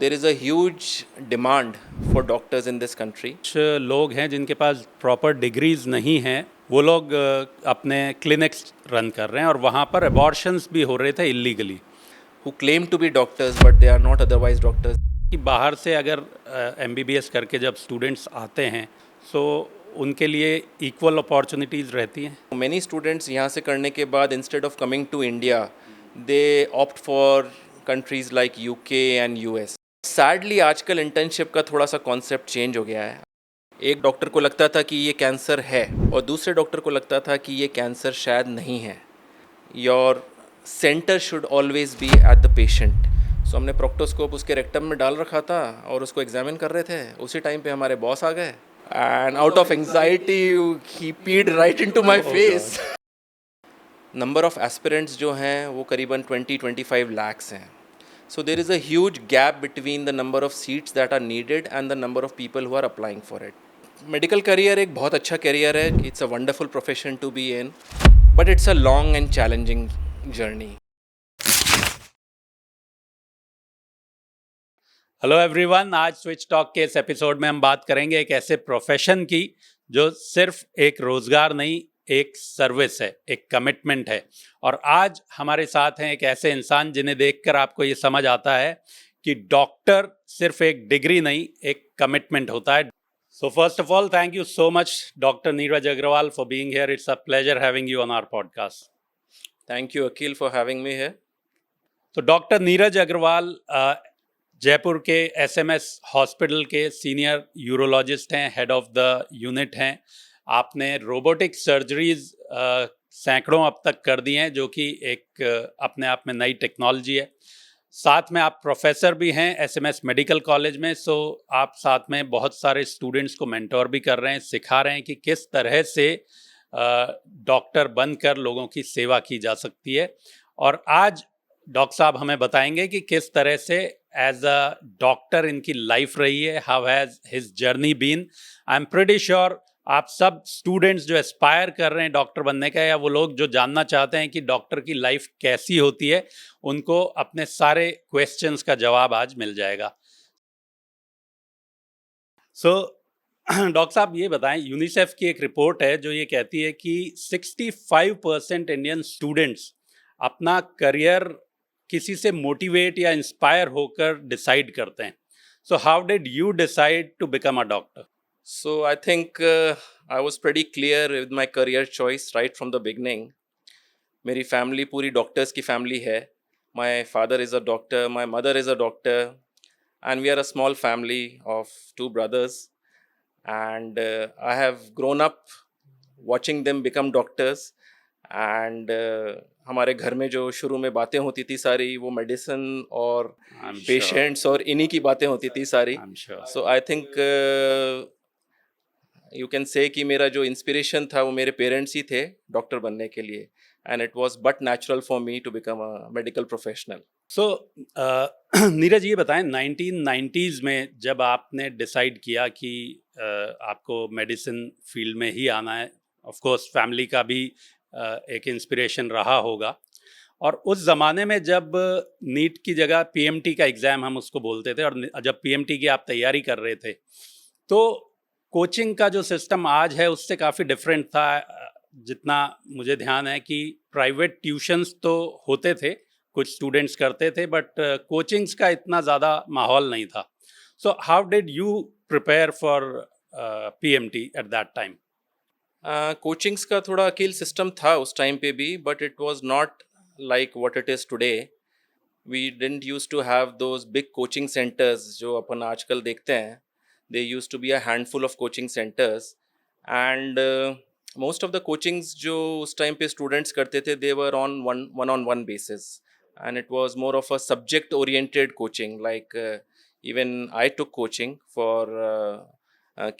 there is a huge demand for doctors in this country. कुछ लोग हैं जिनके पास प्रॉपर डिग्रीज नहीं हैं, वो लोग अपने क्लिनिक्स रन कर रहे हैं और वहाँ पर अबॉर्शंस भी हो रहे थे illegally. Who claim to be doctors but they are not otherwise doctors. कि बाहर से अगर MBBS करके जब स्टूडेंट्स आते हैं तो उनके लिए इक्वल अपॉर्चुनिटीज़ रहती हैं। Many students यहाँ से करने के बाद instead of coming to India, they opt for countries like UK and US. Sadly आजकल इंटर्नशिप का थोड़ा सा कॉन्सेप्ट चेंज हो गया है। एक डॉक्टर को लगता था कि ये कैंसर है और दूसरे डॉक्टर को लगता था कि ये कैंसर शायद नहीं है। Your centre should always be at the patient. So हमने प्रोक्टोस्कोप उसके रेक्टम में डाल रखा था और उसको एग्जामिन कर रहे थे। उसी टाइम पे हमारे बॉस आ गए एंड आउट ऑफ एंग्जाइटी ही पीड right into my face. Number of aspirants जो हैं वो करीबन 20-25 lakhs हैं। So there is a huge gap between the number of seats that are needed and the number of people who are applying for it. Medical career एक बहुत अच्छा career है। It's a wonderful profession to be in, but it's a long and challenging journey. Hello everyone, आज switch talk के इस episode में हम बात करेंगे एक ऐसे प्रोफेशन की जो सिर्फ एक रोजगार नहीं, एक सर्विस है, एक कमिटमेंट है। और आज हमारे साथ हैं एक ऐसे इंसान जिन्हें देखकर आपको ये समझ आता है कि डॉक्टर सिर्फ एक डिग्री नहीं, एक कमिटमेंट होता है। So first of all, thank you so much doctor Neeraj Agarwal for being here. It's a pleasure having you on our podcast. Thank you Akeel for having me here. तो डॉक्टर नीरज अग्रवाल जयपुर के SMS हॉस्पिटल के senior urologist हैं, head of the unit हैं। आपने robotic surgeries सैकड़ों अब तक कर दी हैं, जो कि एक अपने आप में नई टेक्नोलॉजी है। साथ में आप प्रोफेसर भी हैं SMS मेडिकल कॉलेज में। सो आप साथ में बहुत सारे स्टूडेंट्स को मेंटोर भी कर रहे हैं, सिखा रहे हैं कि किस तरह से डॉक्टर बनकर लोगों की सेवा की जा सकती है। और आज डॉक्टर साहब हमें बताएंगे कि किस तरह से एज अ डॉक्टर इनकी लाइफ रही है, how has his journey been. I am pretty sure आप सब स्टूडेंट्स जो एस्पायर कर रहे हैं डॉक्टर बनने का, या वो लोग जो जानना चाहते हैं कि डॉक्टर की लाइफ कैसी होती है, उनको अपने सारे क्वेश्चंस का जवाब आज मिल जाएगा। सो डॉक्टर साहब ये बताएं, यूनिसेफ की एक रिपोर्ट है जो ये कहती है कि 65% इंडियन स्टूडेंट्स अपना करियर किसी से मोटिवेट या इंस्पायर होकर डिसाइड करते हैं। So how did you decide to become a doctor? So I think I was pretty clear with my career choice right from the beginning. मेरी फैमिली पूरी doctors की फैमिली है। My father is a doctor, my mother is a doctor, and we are a small family of 2 brothers. And I have grown up watching them become doctors. And हमारे घर में जो शुरू में बातें होती थी सारी, वो मेडिसिन और पेशेंट्स और इन्हीं की बातें होती थी सारी। So I think you can say कि मेरा जो इंस्पिरेशन था वो मेरे पेरेंट्स ही थे डॉक्टर बनने के लिए, and it was but natural for me to become a medical professional. So Neeraj ये बताएं, 1990s में जब आपने डिसाइड किया कि आपको मेडिसिन फील्ड में ही आना है, ऑफ कोर्स फैमिली का भी एक इंस्पिरेशन रहा होगा। और उस ज़माने में जब नीट की जगह PMT का एग्ज़ाम हम उसको बोलते थे, और जब PMT की आप तैयारी कर रहे थे, तो कोचिंग का जो सिस्टम आज है उससे काफ़ी डिफरेंट था। जितना मुझे ध्यान है कि प्राइवेट ट्यूशन्स तो होते थे, कुछ स्टूडेंट्स करते थे, बट कोचिंग्स का इतना ज़्यादा माहौल नहीं था। So how did you prepare for PMT at that time? Coachings का थोड़ा अकील सिस्टम था उस टाइम पे भी, but it was not like what it is today. We didn't use to have those big coaching centres जो अपन आजकल देखते हैं। There used to be a handful of coaching centers, and most of the coachings जो उस time पे students करते थे, they were on one-on-one basis, and it was more of a subject oriented coaching. Like even I took coaching for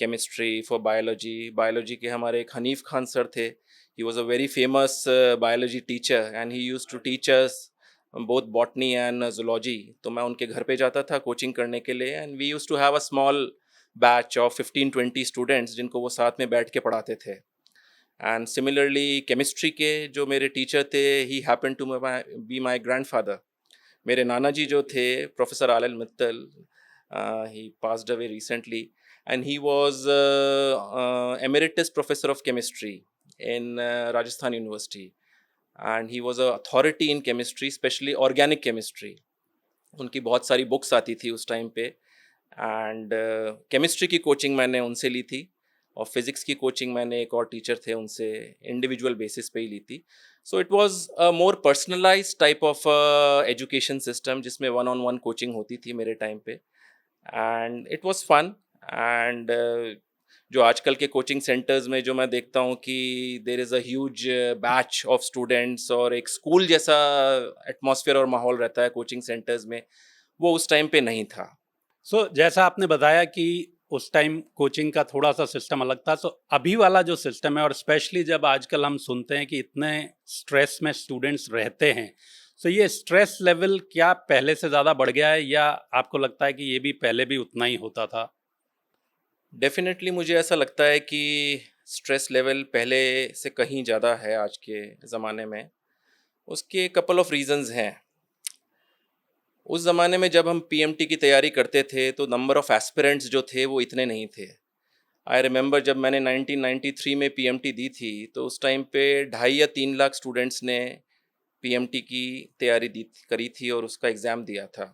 chemistry, for biology के हमारे एक Hanif Khan sir थे। He was a very famous biology teacher, and he used to teach us both botany and zoology. तो मैं उनके घर पे जाता था कोचिंग करने के लिए, and we used to have a small batch of 15-20 students जिनको वो साथ में बैठ के पढ़ाते थे। एंड सिमिलरली केमिस्ट्री के जो मेरे टीचर थे, he happen to be my grandfather. मेरे नाना जी जो थे प्रोफेसर आल Mittal, he passed away recently, and he was emeritus professor of chemistry in Rajasthan University, and he was a authority in chemistry, especially organic chemistry. उनकी बहुत सारी books आती थी उस टाइम पे, एंड केमिस्ट्री की कोचिंग मैंने उनसे ली थी, और फिज़िक्स की कोचिंग मैंने एक और टीचर थे उनसे इंडिविजुअल बेसिस पे ही ली थी. So it was a more personalised type of education system, जिसमें वन ऑन वन कोचिंग होती थी मेरे टाइम पे, and it was fun. And जो आजकल के कोचिंग सेंटर्स में जो मैं देखता हूँ कि देर is a huge batch of students, और एक स्कूल जैसा एटमॉस्फेयर और माहौल रहता है कोचिंग सेंटर्स में, वो उस टाइम पे नहीं था. सो जैसा आपने बताया कि उस टाइम कोचिंग का थोड़ा सा सिस्टम अलग था, सो अभी वाला जो सिस्टम है, और स्पेशली जब आजकल हम सुनते हैं कि इतने स्ट्रेस में स्टूडेंट्स रहते हैं, सो ये स्ट्रेस लेवल क्या पहले से ज़्यादा बढ़ गया है, या आपको लगता है कि ये भी पहले भी उतना ही होता था? डेफिनेटली मुझे ऐसा लगता है कि स्ट्रेस लेवल पहले से कहीं ज़्यादा है आज के ज़माने में. उसके कपल ऑफ रीजंस हैं. उस ज़माने में जब हम पीएमटी की तैयारी करते थे तो नंबर ऑफ़ एस्पिरेंट्स जो थे वो इतने नहीं थे. आई रिमेंबर जब मैंने 1993 में पीएमटी दी थी तो उस टाइम पे 2.5 या 3 लाख स्टूडेंट्स ने पीएमटी की तैयारी करी थी और उसका एग्ज़ाम दिया था.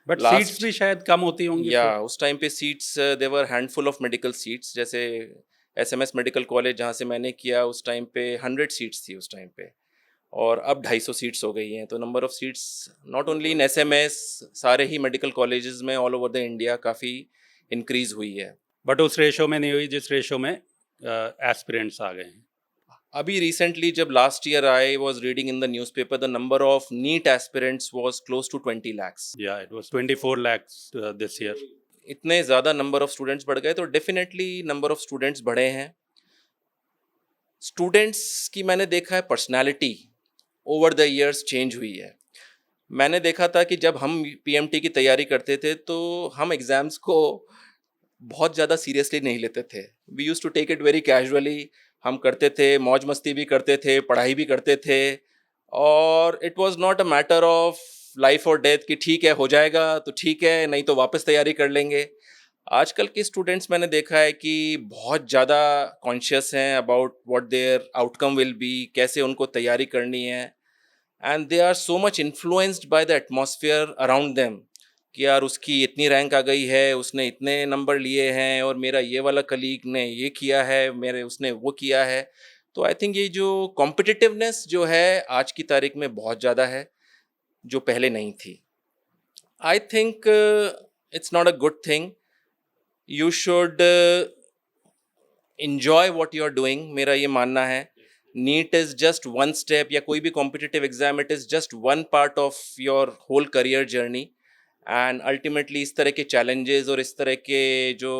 बट सीट्स लास्ट, भी शायद कम होती होंगी या फिर? उस टाइम पे seats there were handful of medical seats. जैसे एसएमएस मेडिकल कॉलेज जहाँ से मैंने किया उस टाइम पे 100 सीट्स थी उस टाइम पे, और अब 250 सीट्स हो गई हैं. तो number of seats not only in SMS, सारे ही मेडिकल कॉलेजेस में ऑल ओवर द इंडिया काफ़ी इंक्रीज़ हुई है. बट उस रेशो में नहीं हुई जिस रेशो में एस्पिरेंट्स आ गए हैं. अभी रिसेंटली जब last year I was reading in the newspaper, the number of NEET aspirants was close to 20 lakhs. या it was 24 lakhs this year. इतने ज़्यादा नंबर ऑफ स्टूडेंट्स बढ़ गए, तो डेफिनेटली नंबर ऑफ स्टूडेंट्स बढ़े हैं. स्टूडेंट्स की मैंने देखा है personality over the years change हुई है. मैंने देखा था कि जब हम पीएमटी की तैयारी करते थे तो हम एग्ज़ाम्स को बहुत ज़्यादा सीरियसली नहीं लेते थे. We use to take it very casually. हम करते थे, मौज मस्ती भी करते थे, पढ़ाई भी करते थे, और it was not a matter of life और डेथ कि ठीक है हो जाएगा तो ठीक है, नहीं तो वापस तैयारी कर लेंगे. आजकल के स्टूडेंट्स मैंने देखा है कि बहुत ज़्यादा कॉन्शियस हैं about what their outcome will be, कैसे उनको तैयारी करनी है, and they are so much influenced by the atmosphere around them कि यार उसकी इतनी रैंक आ गई है, उसने इतने नंबर लिए हैं, और मेरा ये वाला कलीग ने ये किया है, मेरे उसने वो किया है. तो आई थिंक ये जो कॉम्पिटिटिवनेस जो है आज की तारीख में बहुत ज़्यादा है, जो पहले नहीं थी. I think it's not a good thing. You should enjoy what you are doing, मेरा ये मानना है. NEET is just one step, या कोई भी competitive exam, it is just one part of your whole career journey. And ultimately इस तरह के चैलेंजेस और इस तरह के जो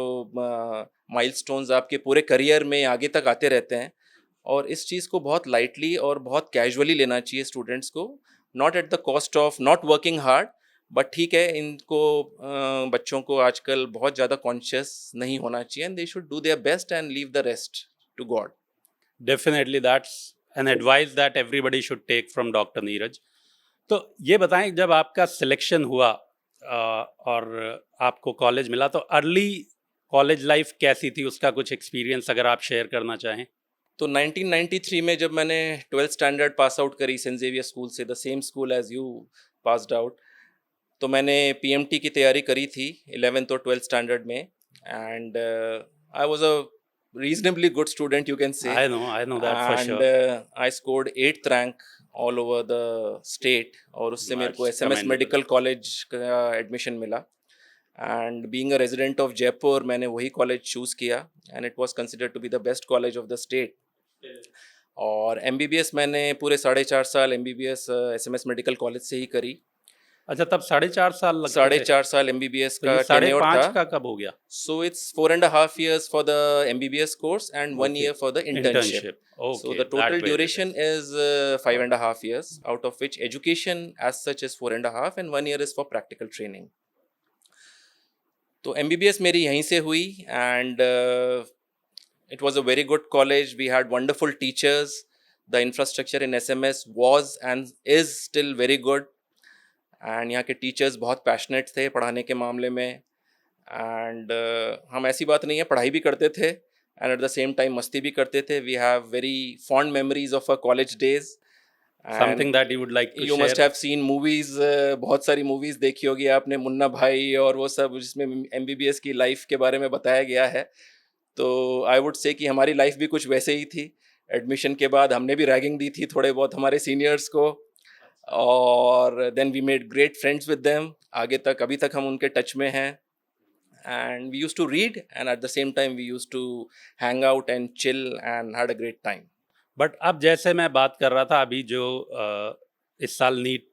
माइलस्टोन्स आपके पूरे करियर में आगे तक आते रहते हैं, और इस चीज़ को बहुत लाइटली और बहुत कैजुअली लेना चाहिए स्टूडेंट्स को, not at the cost of not working hard. But ठीक है, इनको बच्चों को आजकल बहुत ज़्यादा कॉन्शियस नहीं होना चाहिए, and they should do their best and leave the rest to God. Definitely that's an advice that everybody should take from doctor Neeraj. तो ये बताएं, जब आपका सिलेक्शन हुआ और आपको कॉलेज मिला, तो अर्ली कॉलेज लाइफ कैसी थी, उसका कुछ एक्सपीरियंस अगर आप शेयर करना चाहें. तो 1993 में जब मैंने 12th स्टैंडर्ड पास आउट करी सेंट जेवियर स्कूल से, the same school as you passed out, तो मैंने पीएमटी की तैयारी करी थी 11th और 12th स्टैंडर्ड में. And I was a reasonably good student, you can say. I know that for And sure. I scored 8th rank all over the state, और उससे मेरे को That's SMS commendable. Medical college का admission मिला. And being a resident of Jaipur, मैंने वही college choose किया, and it was considered to be the best college of the state. और एमबीबीएस मैंने पूरे 4.5 साल एमबीबीएस एसएमएस मेडिकल कॉलेज से ही करी. अच्छा, तब 4.5 साल लगते थे? 4.5 साल एमबीबीएस तो का ये टेन्योर था. 5.5 का कब हो गया? So it's 4.5 years for the MBBS course and 1 year for the internship. So Okay, the that total way it duration is 5.5 years, out of which education as such is 4.5, and 1 year is for practical training. तो MBBS मेरी यहीं से हुई, and it was a very good college. We had wonderful teachers. The infrastructure in SMS was and is still very good. And यहाँ के teachers बहुत passionate थे पढ़ाने के मामले में। एंड हम ऐसी बात नहीं है, पढ़ाई भी करते थे and at the same time मस्ती भी करते थे। We have very fond memories of a college days. Something and that you would like to you share? Must have seen movies, बहुत सारी मूवीज देखी होगी आपने, मुन्ना भाई और वो सब, जिसमें एमबीबीएस की लाइफ के बारे में बताया गया है। तो आई वुड से कि हमारी लाइफ भी कुछ वैसे ही थी। एडमिशन के बाद हमने भी रैगिंग दी थी थोड़े बहुत हमारे सीनियर्स को, और then we made great friends with them. आगे तक, अभी तक हम उनके टच में हैं। And we use to read and at the same time we use to hang out and chill and had a great time. But अब जैसे मैं बात कर रहा था, अभी जो इस साल नीट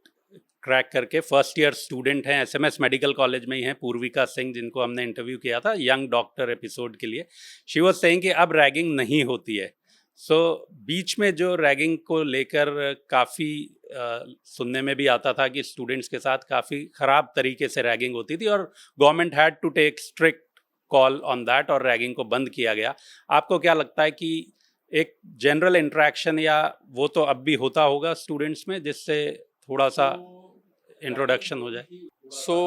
क्रैक करके फर्स्ट ईयर स्टूडेंट हैं, एसएमएस मेडिकल कॉलेज में ही हैं, पूर्विका सिंह, जिनको हमने इंटरव्यू किया था यंग डॉक्टर एपिसोड के लिए। शी वाज सेइंग कि अब रैगिंग नहीं होती है। सो बीच में जो रैगिंग को लेकर काफ़ी सुनने में भी आता था कि स्टूडेंट्स के साथ काफ़ी ख़राब तरीके से रैगिंग होती थी, और government had to take strict call on that, और रैगिंग को बंद किया गया। आपको क्या लगता है कि एक जनरल इंटरेक्शन या वो तो अब भी होता होगा स्टूडेंट्स में, जिससे थोड़ा सा इंट्रोडक्शन हो जाए? सो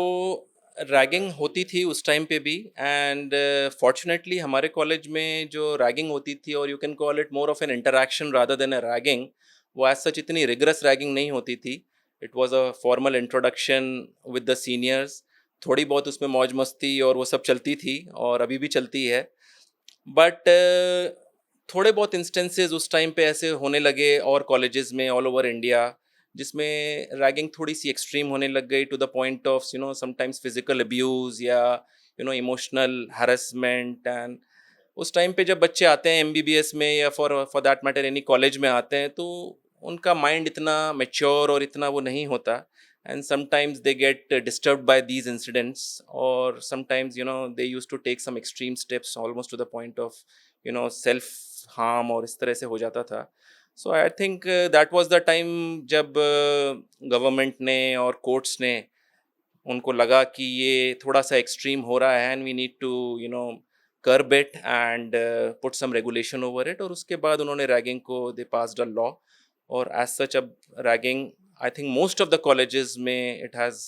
रैगिंग होती थी उस टाइम पे भी, एंड फॉर्चुनेटली हमारे कॉलेज में जो रैगिंग होती थी, और you can call it more of an interaction rather than a ragging, वो एज सच इतनी रिगरस रैगिंग नहीं होती थी। It was a formal introduction with the seniors. थोड़ी बहुत उसमें मौज मस्ती और वो सब चलती थी, और अभी भी चलती है। बट थोड़े बहुत इंस्टेंसेस उस टाइम पे ऐसे होने लगे और कॉलेजेस में ऑल ओवर इंडिया, जिसमें रैगिंग थोड़ी सी एक्सट्रीम होने लग गई, to the point of sometimes physical abuse या इमोशनल हैरेसमेंट। एंड उस टाइम पे जब बच्चे आते हैं एमबीबीएस में, या for that matter any college में आते हैं, तो उनका माइंड इतना मेच्योर और इतना वो नहीं होता, and sometimes they get disturbed by these incidents, और sometimes they use to take some extreme steps almost to the point of self harm, और इस तरह से हो जाता था। So I think that was the time जब गवर्नमेंट ने और कोर्ट्स ने उनको लगा कि ये थोड़ा सा एक्सट्रीम हो रहा है, and we need to curb it and put some regulation over it। और उसके बाद उन्होंने रैगिंग को दे पास्ड अ लॉ, और एज सच अब ragging I think most of the colleges में it has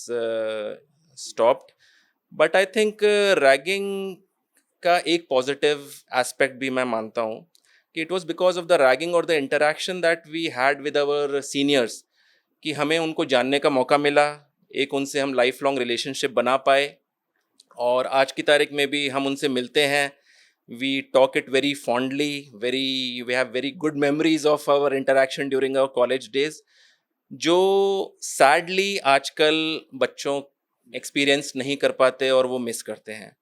stopped. But I think ragging का एक पॉजिटिव एस्पेक्ट भी मैं मानता हूँ कि it was because of the ragging और the interaction that we had with our seniors, कि हमें उनको जानने का मौका मिला, एक उनसे हम लाइफ लॉन्ग रिलेशनशिप बना पाए, और आज की तारीख में भी हम उनसे मिलते हैं। We talk it very fondly, we have very good memories of our interaction during our college days, जो सैडली आजकल बच्चों एक्सपीरियंस नहीं कर पाते और वो मिस करते हैं।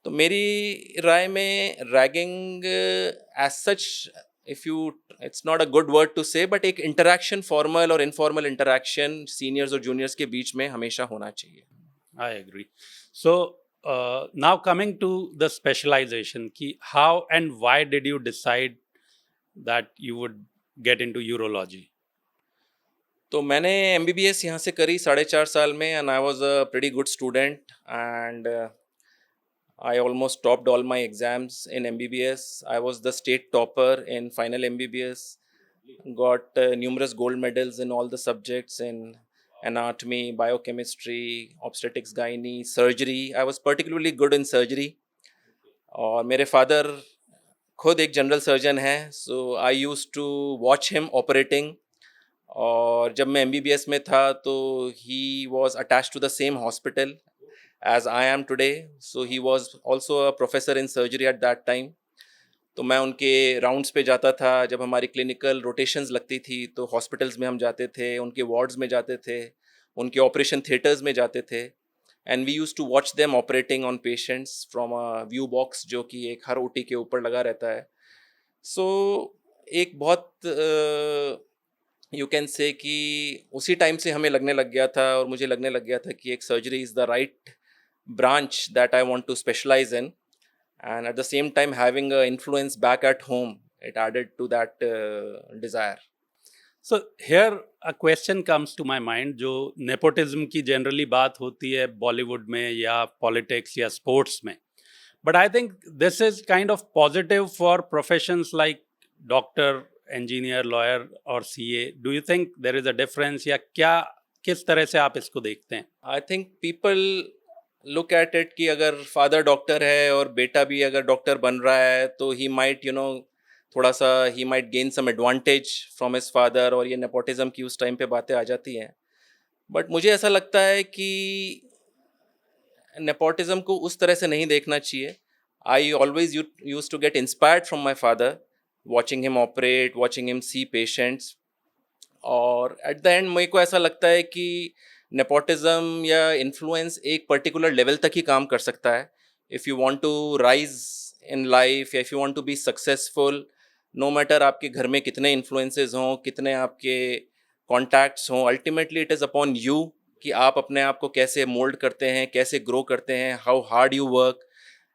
तो मेरी राय में ragging as such, if you, it's not a good word to say, but एक इंटरेक्शन, फॉर्मल और इनफॉर्मल इंटरेक्शन सीनियर्स और जूनियर्स के बीच में हमेशा होना चाहिए। I agree. So now coming to the specialization, ki how and why did you decide that you would get into urology? तो मैंने एमबीबीएस यहाँ से करी 4.5 साल में, and I was a pretty good student, and I almost topped all my exams in MBBS. I was the state topper in final MBBS. Got numerous gold medals in all the subjects in anatomy, biochemistry, obstetrics, gynae, surgery. I was particularly good in surgery. और मेरे father खुद एक general surgeon हैं, so I use to watch him operating. और जब मैं MBBS में था तो he was attach to the same hospital as I am today. So he was also a professor in surgery at that time. तो मैं उनके राउंड्स पे जाता था, जब हमारी क्लिनिकल रोटेशंस लगती थी तो हॉस्पिटल्स में हम जाते थे, उनके वार्ड्स में जाते थे, उनके ऑपरेशन थिएटर्स में जाते थे, and we use to watch them operating on patients from a view box, जो कि एक हर ओटी के ऊपर लगा रहता है। सो एक बहुत यू कैन से कि उसी टाइम से हमें लगने लग गया था, और मुझे लगने लग गया था कि एक surgery is the right branch that I want to specialize in, and at the same time having a influence back at home, it added to that desire. So here a question comes to my mind, जो nepotism की generally बात होती है बॉलीवुड में या politics या sports में, but I think this is kind of positive for professions like doctor, engineer, lawyer or CA. Do you think there is a difference, या क्या किस तरह से आप इसको देखते हैं? I think people look at it कि अगर फादर डॉक्टर है और बेटा भी अगर डॉक्टर बन रहा है तो ही माइट थोड़ा सा he might gain some advantage from his father, और ये नेपोटिज्म की उस टाइम पे बातें आ जाती हैं. बट मुझे ऐसा लगता है कि नेपोटिज्म को उस तरह से नहीं देखना चाहिए. I always use to get inspired from my father, watching him operate, watching him see patients. और एट द एंड मेरे को ऐसा लगता है कि नेपोटिज्म या इन्फ्लुएंस एक पर्टिकुलर लेवल तक ही काम कर सकता है. If you want to rise in life या if you want to be successful, no matter आपके घर में कितने इन्फ्लुएंसेस हों, कितने आपके कॉन्टैक्ट्स हों, ultimately it is upon you कि आप अपने आप को कैसे मोल्ड करते हैं, कैसे ग्रो करते हैं, how hard you work.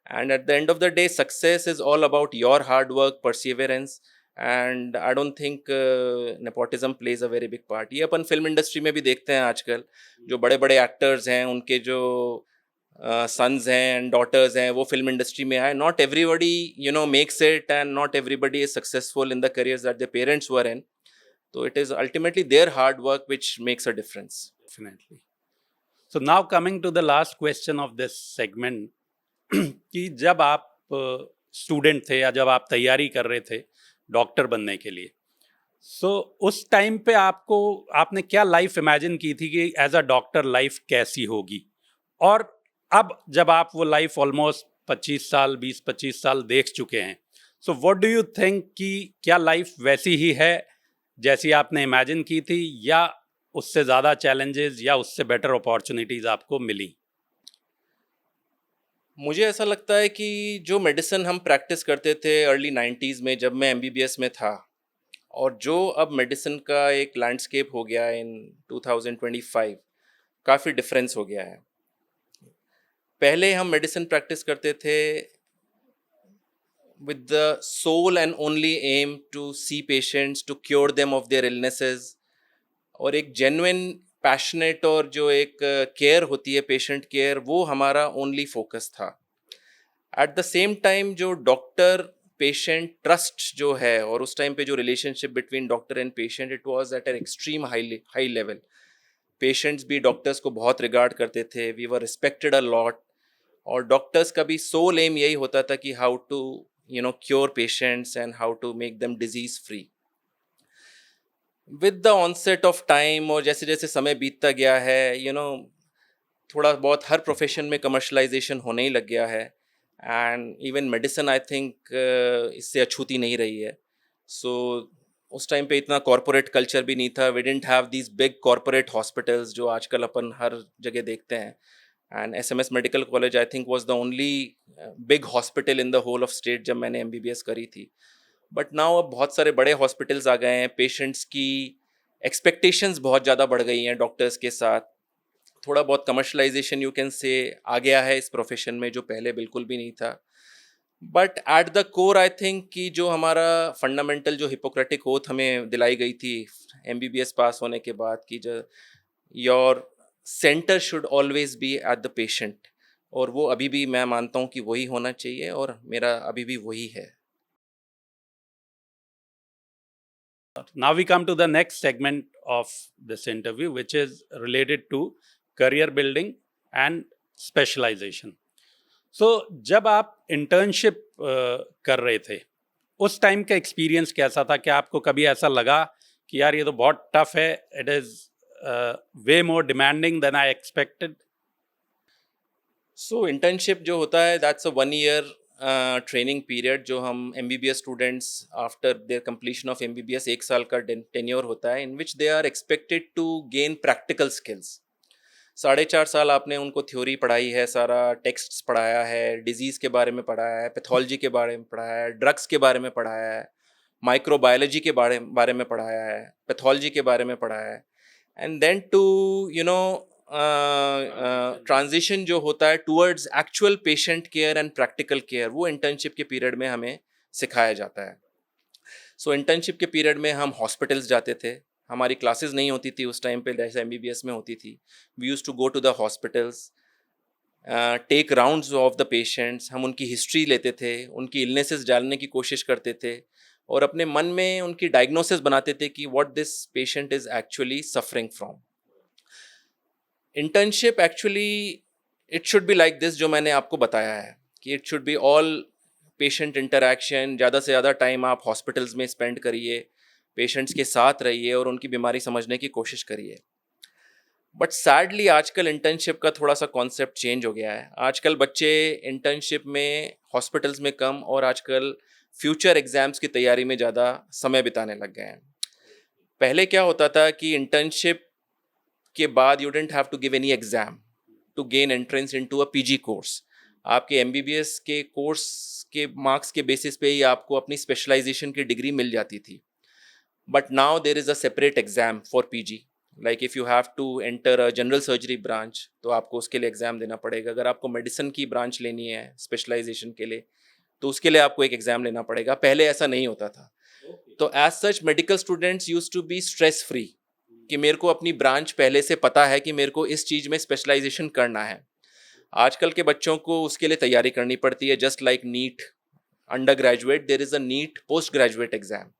And at the end of the day success is all about your hard work, perseverance. And I don't think nepotism plays a very big part. ये अपन film industry में भी देखते हैं आजकल, जो बड़े बड़े actors हैं उनके जो सन्स हैं एंड डॉटर्स हैं वो फिल्म इंडस्ट्री में आए. Not everybody makes it, and not everybody is successful in the careers that their parents were in. So it is ultimately their hard work which makes a difference. Definitely. So now coming to the last question of this segment, कि जब आप student थे या जब आप तैयारी कर रहे थे डॉक्टर बनने के लिए, सो उस टाइम पे आपने क्या लाइफ इमेजिन की थी कि एज अ डॉक्टर लाइफ कैसी होगी? और अब जब आप वो लाइफ ऑलमोस्ट 25 साल 20-25 साल देख चुके हैं, so what do you think कि क्या लाइफ वैसी ही है जैसी आपने इमेजिन की थी, या उससे ज़्यादा चैलेंजेस या उससे बेटर अपॉर्चुनिटीज़ आपको मिली? मुझे ऐसा लगता है कि जो मेडिसिन हम प्रैक्टिस करते थे अर्ली 90s में जब मैं एमबीबीएस में था, और जो अब मेडिसिन का एक लैंडस्केप हो गया इन 2025, काफ़ी डिफरेंस हो गया है. पहले हम मेडिसिन प्रैक्टिस करते थे with the sole and only aim to see patients, to cure them of their illnesses. और एक जेन्युइन पैशनेट और जो एक केयर होती है, पेशेंट केयर, वो हमारा ओनली फोकस था. एट द सेम टाइम जो डॉक्टर पेशेंट ट्रस्ट जो है, और उस टाइम पे जो relationship between doctor and patient, it was at an extreme high level. Patients भी डॉक्टर्स को बहुत रिगार्ड करते थे, we were respected a lot. और डॉक्टर्स का भी सोल एम यही होता था कि how to cure patients and how to make them disease free. With the onset of time, और जैसे जैसे समय बीतता गया है, थोड़ा बहुत हर प्रोफेशन में कमर्शलाइजेशन होने ही लग गया है. And even medicine I think इससे अछूती नहीं रही है. सो उस टाइम पे इतना कॉरपोरेट कल्चर भी नहीं था. We didn't have these big corporate hospitals जो आजकल अपन हर जगह देखते हैं. And SMS medical college I think was the only big hospital in the whole of state जब मैंने एमबीबीएस करी थी. बट नाउ अब बहुत सारे बड़े हॉस्पिटल्स आ गए हैं. पेशेंट्स की एक्सपेक्टेशंस बहुत ज़्यादा बढ़ गई हैं डॉक्टर्स के साथ. थोड़ा बहुत कमर्शलाइजेशन यू कैन से आ गया है इस प्रोफेशन में, जो पहले बिल्कुल भी नहीं था. But at the core I think कि जो हमारा फंडामेंटल जो हिपोक्रेटिक ओथ हमें दिलाई गई थी एमबीबीएस पास होने के बाद, कि जो your centre should always be at the patient, और वो अभी भी मैं मानता हूँ कि वही होना चाहिए, और मेरा अभी भी वही है. Now we come to the next segment of this interview, which is related to career building and specialization. So जब आप इंटर्नशिप कर रहे थे, उस टाइम का एक्सपीरियंस कैसा था? क्या आपको कभी ऐसा लगा कि यार ये तो बहुत टफ है, it is way more demanding than I expected? So internship जो होता है, that's a 1 year training period, जो हम MBBS students after their completion of MBBS 1 साल का टेन्योर होता है, in which they are expected to gain practical skills. 4.5 साल आपने उनको थ्योरी पढ़ाई है, सारा टेक्स्ट्स पढ़ाया है, डिजीज़ के बारे में पढ़ाया है, पैथोलॉजी के बारे में पढ़ाया है, ड्रग्स के बारे में पढ़ाया है, माइक्रोबायोलॉजी के बारे में पढ़ाया है, पैथोलॉजी के बारे में पढ़ाया है. एंड देन टू ट्रांजिशन जो होता है towards actual patient care and practical care, वो इंटर्नशिप के पीरियड में हमें सिखाया जाता है. सो इंटर्नशिप के पीरियड में हम हॉस्पिटल्स जाते थे. हमारी क्लासेस नहीं होती थी उस टाइम पे जैसे एमबीबीएस में होती थी. We used to go to the hospitals, take rounds of the patients. हम उनकी हिस्ट्री लेते थे, उनकी इलनेसेस जानने की कोशिश करते थे, और अपने मन में उनकी डायग्नोसिस बनाते थे कि what this patient is actually suffering from. Internship actually it should be like this, जो मैंने आपको बताया है कि it should be all patient interaction, ज़्यादा से ज़्यादा टाइम आप हॉस्पिटल्स में स्पेंड करिए, पेशेंट्स के साथ रहिए और उनकी बीमारी समझने की कोशिश करिए। बट सैडली आजकल इंटर्नशिप का थोड़ा सा कॉन्सेप्ट चेंज हो गया है। आजकल बच्चे इंटर्नशिप में हॉस्पिटल्स में कम और आजकल फ्यूचर एग्ज़ाम्स की तैयारी में ज़्यादा समय बिताने लग गए हैं। पहले क्या होता था कि इंटर्नशिप के बाद you didn't have to give any exam to gain entrance into a PG course. आपके एमबीबीएस के कोर्स के मार्क्स के बेसिस पे ही आपको अपनी स्पेशलाइजेशन की डिग्री मिल जाती थी। But now there is a separate exam for PG. Like if you have to enter a general surgery branch, तो आपको उसके लिए एग्ज़ाम देना पड़ेगा। अगर आपको मेडिसिन की ब्रांच लेनी है स्पेशलाइजेशन के लिए, तो उसके लिए आपको एक एग्ज़ाम लेना पड़ेगा। पहले ऐसा नहीं होता था। तो as such medical students use to be stress free कि मेरे को अपनी ब्रांच पहले से पता है कि मेरे को इस चीज़ में स्पेशलाइजेशन करना है। आजकल के बच्चों को उसके लिए तैयारी करनी पड़ती है। Just like NEET undergraduate, there is a NEET postgraduate exam.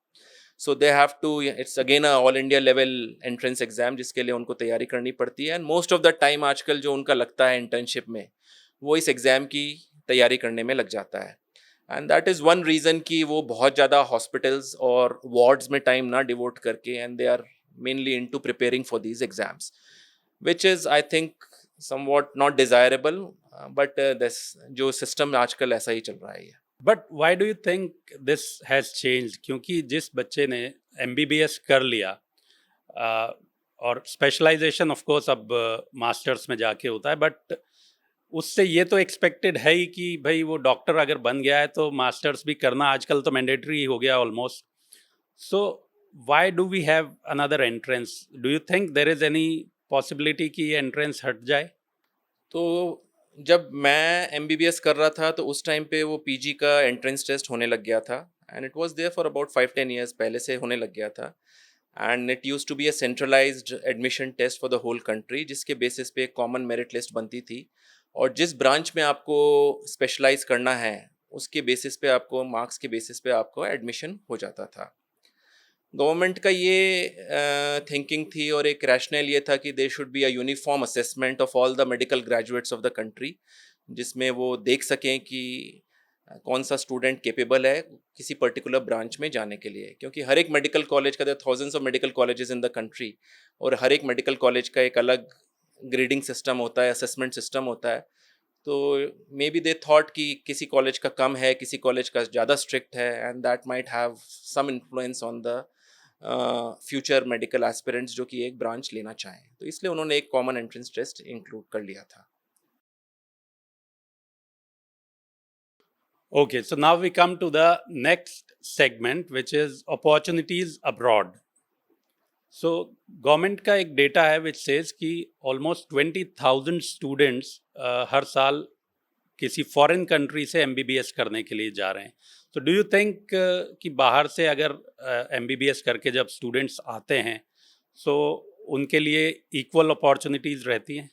So they have to, it's again a all India level entrance exam जिसके लिए उनको तैयारी करनी पड़ती है। And most of the time आजकल जो उनका लगता है इंटर्नशिप में, वो इस एग्ज़ाम की तैयारी करने में लग जाता है। And that is one reason कि वो बहुत ज़्यादा हॉस्पिटल्स और वार्ड्स में टाइम ना डिवोट करके, and they are mainly into preparing for these exams, which is I think somewhat not desirable. But this जो सिस्टम आजकल ऐसा ही चल रहा है। But why do you think this has changed? क्योंकि जिस बच्चे ने एमबीबीएस कर लिया और स्पेशलाइजेशन ऑफ कोर्स अब मास्टर्स में जाके होता है, बट उससे ये तो एक्सपेक्टेड है ही कि भाई वो डॉक्टर अगर बन गया है तो मास्टर्स भी करना आजकल तो मैंडेटरी हो गया almost. So why do we have another entrance? Do you think there is any possibility कि ये एंट्रेंस हट जाए? तो जब मैं एमबीबीएस कर रहा था तो उस टाइम पे वो पीजी का एंट्रेंस टेस्ट होने लग गया था। And it was there for about 5-10 years, पहले से होने लग गया था। And it used to be a centralised admission test for the whole country, जिसके बेसिस पे कॉमन मेरिट लिस्ट बनती थी। और जिस ब्रांच में आपको स्पेशलाइज करना है उसके बेसिस पे आपको, मार्क्स के बेसिस पे आपको एडमिशन हो जाता था। गवर्नमेंट का ये थिंकिंग थी और एक रैशनल ये था कि they should be a uniform assessment of all the medical graduates of the country, जिसमें वो देख सकें कि कौन सा स्टूडेंट केपेबल है किसी पर्टिकुलर ब्रांच में जाने के लिए। क्योंकि हर एक मेडिकल कॉलेज का, thousands of medical colleges in the country, और हर एक मेडिकल कॉलेज का एक अलग ग्रेडिंग सिस्टम होता है, असेसमेंट सिस्टम होता है। तो मे बी दे थॉट कि किसी कॉलेज का कम है, किसी कॉलेज का ज़्यादा स्ट्रिक्ट है, and that might have some influence on the future medical aspirants जो कि एक ब्रांच लेना चाहें। तो इसलिए उन्होंने एक कॉमन एंट्रेंस टेस्ट इंक्लूड कर लिया था। Okay, so now we come to the next segment, which is opportunities abroad. So government का एक डेटा है विच सेज कि ऑलमोस्ट 20,000 स्टूडेंट्स हर साल किसी फॉरेन कंट्री से एमबीबीएस करने के लिए जा रहे हैं। तो डू यू थिंक कि बाहर से अगर एमबीबीएस करके जब स्टूडेंट्स आते हैं सो उनके लिए इक्वल अपॉर्चुनिटीज़ रहती हैं?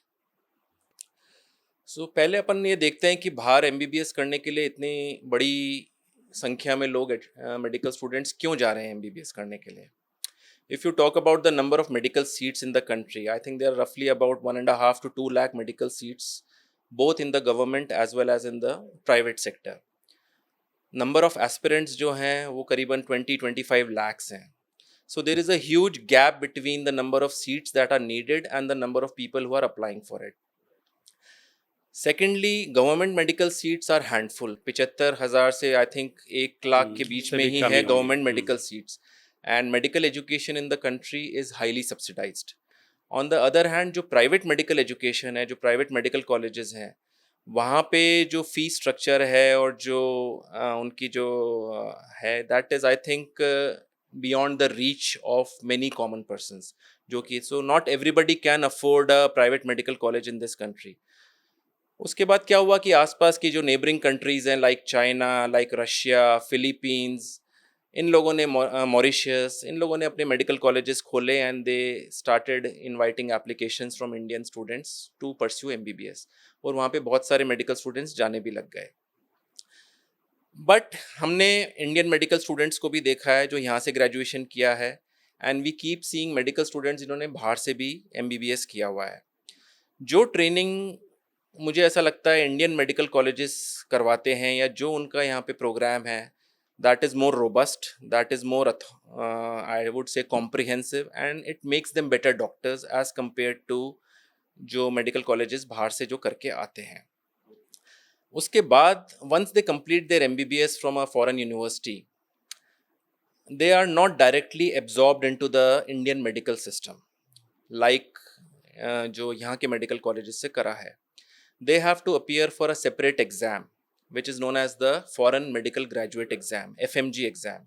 सो पहले अपन ये देखते हैं कि बाहर एमबीबीएस करने के लिए इतनी बड़ी संख्या में लोग, मेडिकल स्टूडेंट्स क्यों जा रहे हैं एमबीबीएस करने के लिए। If you talk about the number of medical seats in the country, I think there are roughly about 1.5 to 2 lakh medical seats, both in the government as well as in the private sector. Number of aspirants जो हैं वो करीबन 20-25 lakhs हैं. So there is a huge gap between the number of seats that are needed and the number of people who are applying for it. Secondly, government medical seats are handful, 75,000 से I think 1 lakh के बीच उससे में भी ही कम है ही होंगी। Government medical seats. And medical education in the country is highly subsidised. On the other hand जो private medical education है, जो प्राइवेट मेडिकल कॉलेजेस हैं, वहाँ पे जो फीस स्ट्रक्चर है और जो उनकी जो है, that is I think beyond the reach of many common persons, जो कि so not everybody can afford a private medical college in this country. उसके बाद क्या हुआ कि आसपास की जो नेबरिंग कंट्रीज़ हैं, like China, like Russia, Philippines, इन लोगों ने, मॉरिशस, इन लोगों ने अपने मेडिकल कॉलेजेस खोले and they started inviting applications from Indian students to pursue MBBS, और वहाँ पे बहुत सारे मेडिकल स्टूडेंट्स जाने भी लग गए। बट हमने इंडियन मेडिकल स्टूडेंट्स को भी देखा है जो यहाँ से ग्रेजुएशन किया है, and we keep seeing medical students जिन्होंने बाहर से भी एमबीबीएस किया हुआ है। जो ट्रेनिंग मुझे ऐसा लगता है इंडियन मेडिकल कॉलेजेस करवाते हैं या जो उनका यहाँ पे प्रोग्राम है, that is more robust, that is more I would say comprehensive, and it makes them better doctors as compared to जो मेडिकल कॉलेजेस बाहर से जो करके आते हैं. उसके बाद once they complete their MBBS from a foreign university, they are not directly absorbed into the Indian medical system like जो यहाँ के मेडिकल कॉलेजेस से करा है. They have to appear for a separate exam which is known as the Foreign Medical Graduate Exam, FMG exam.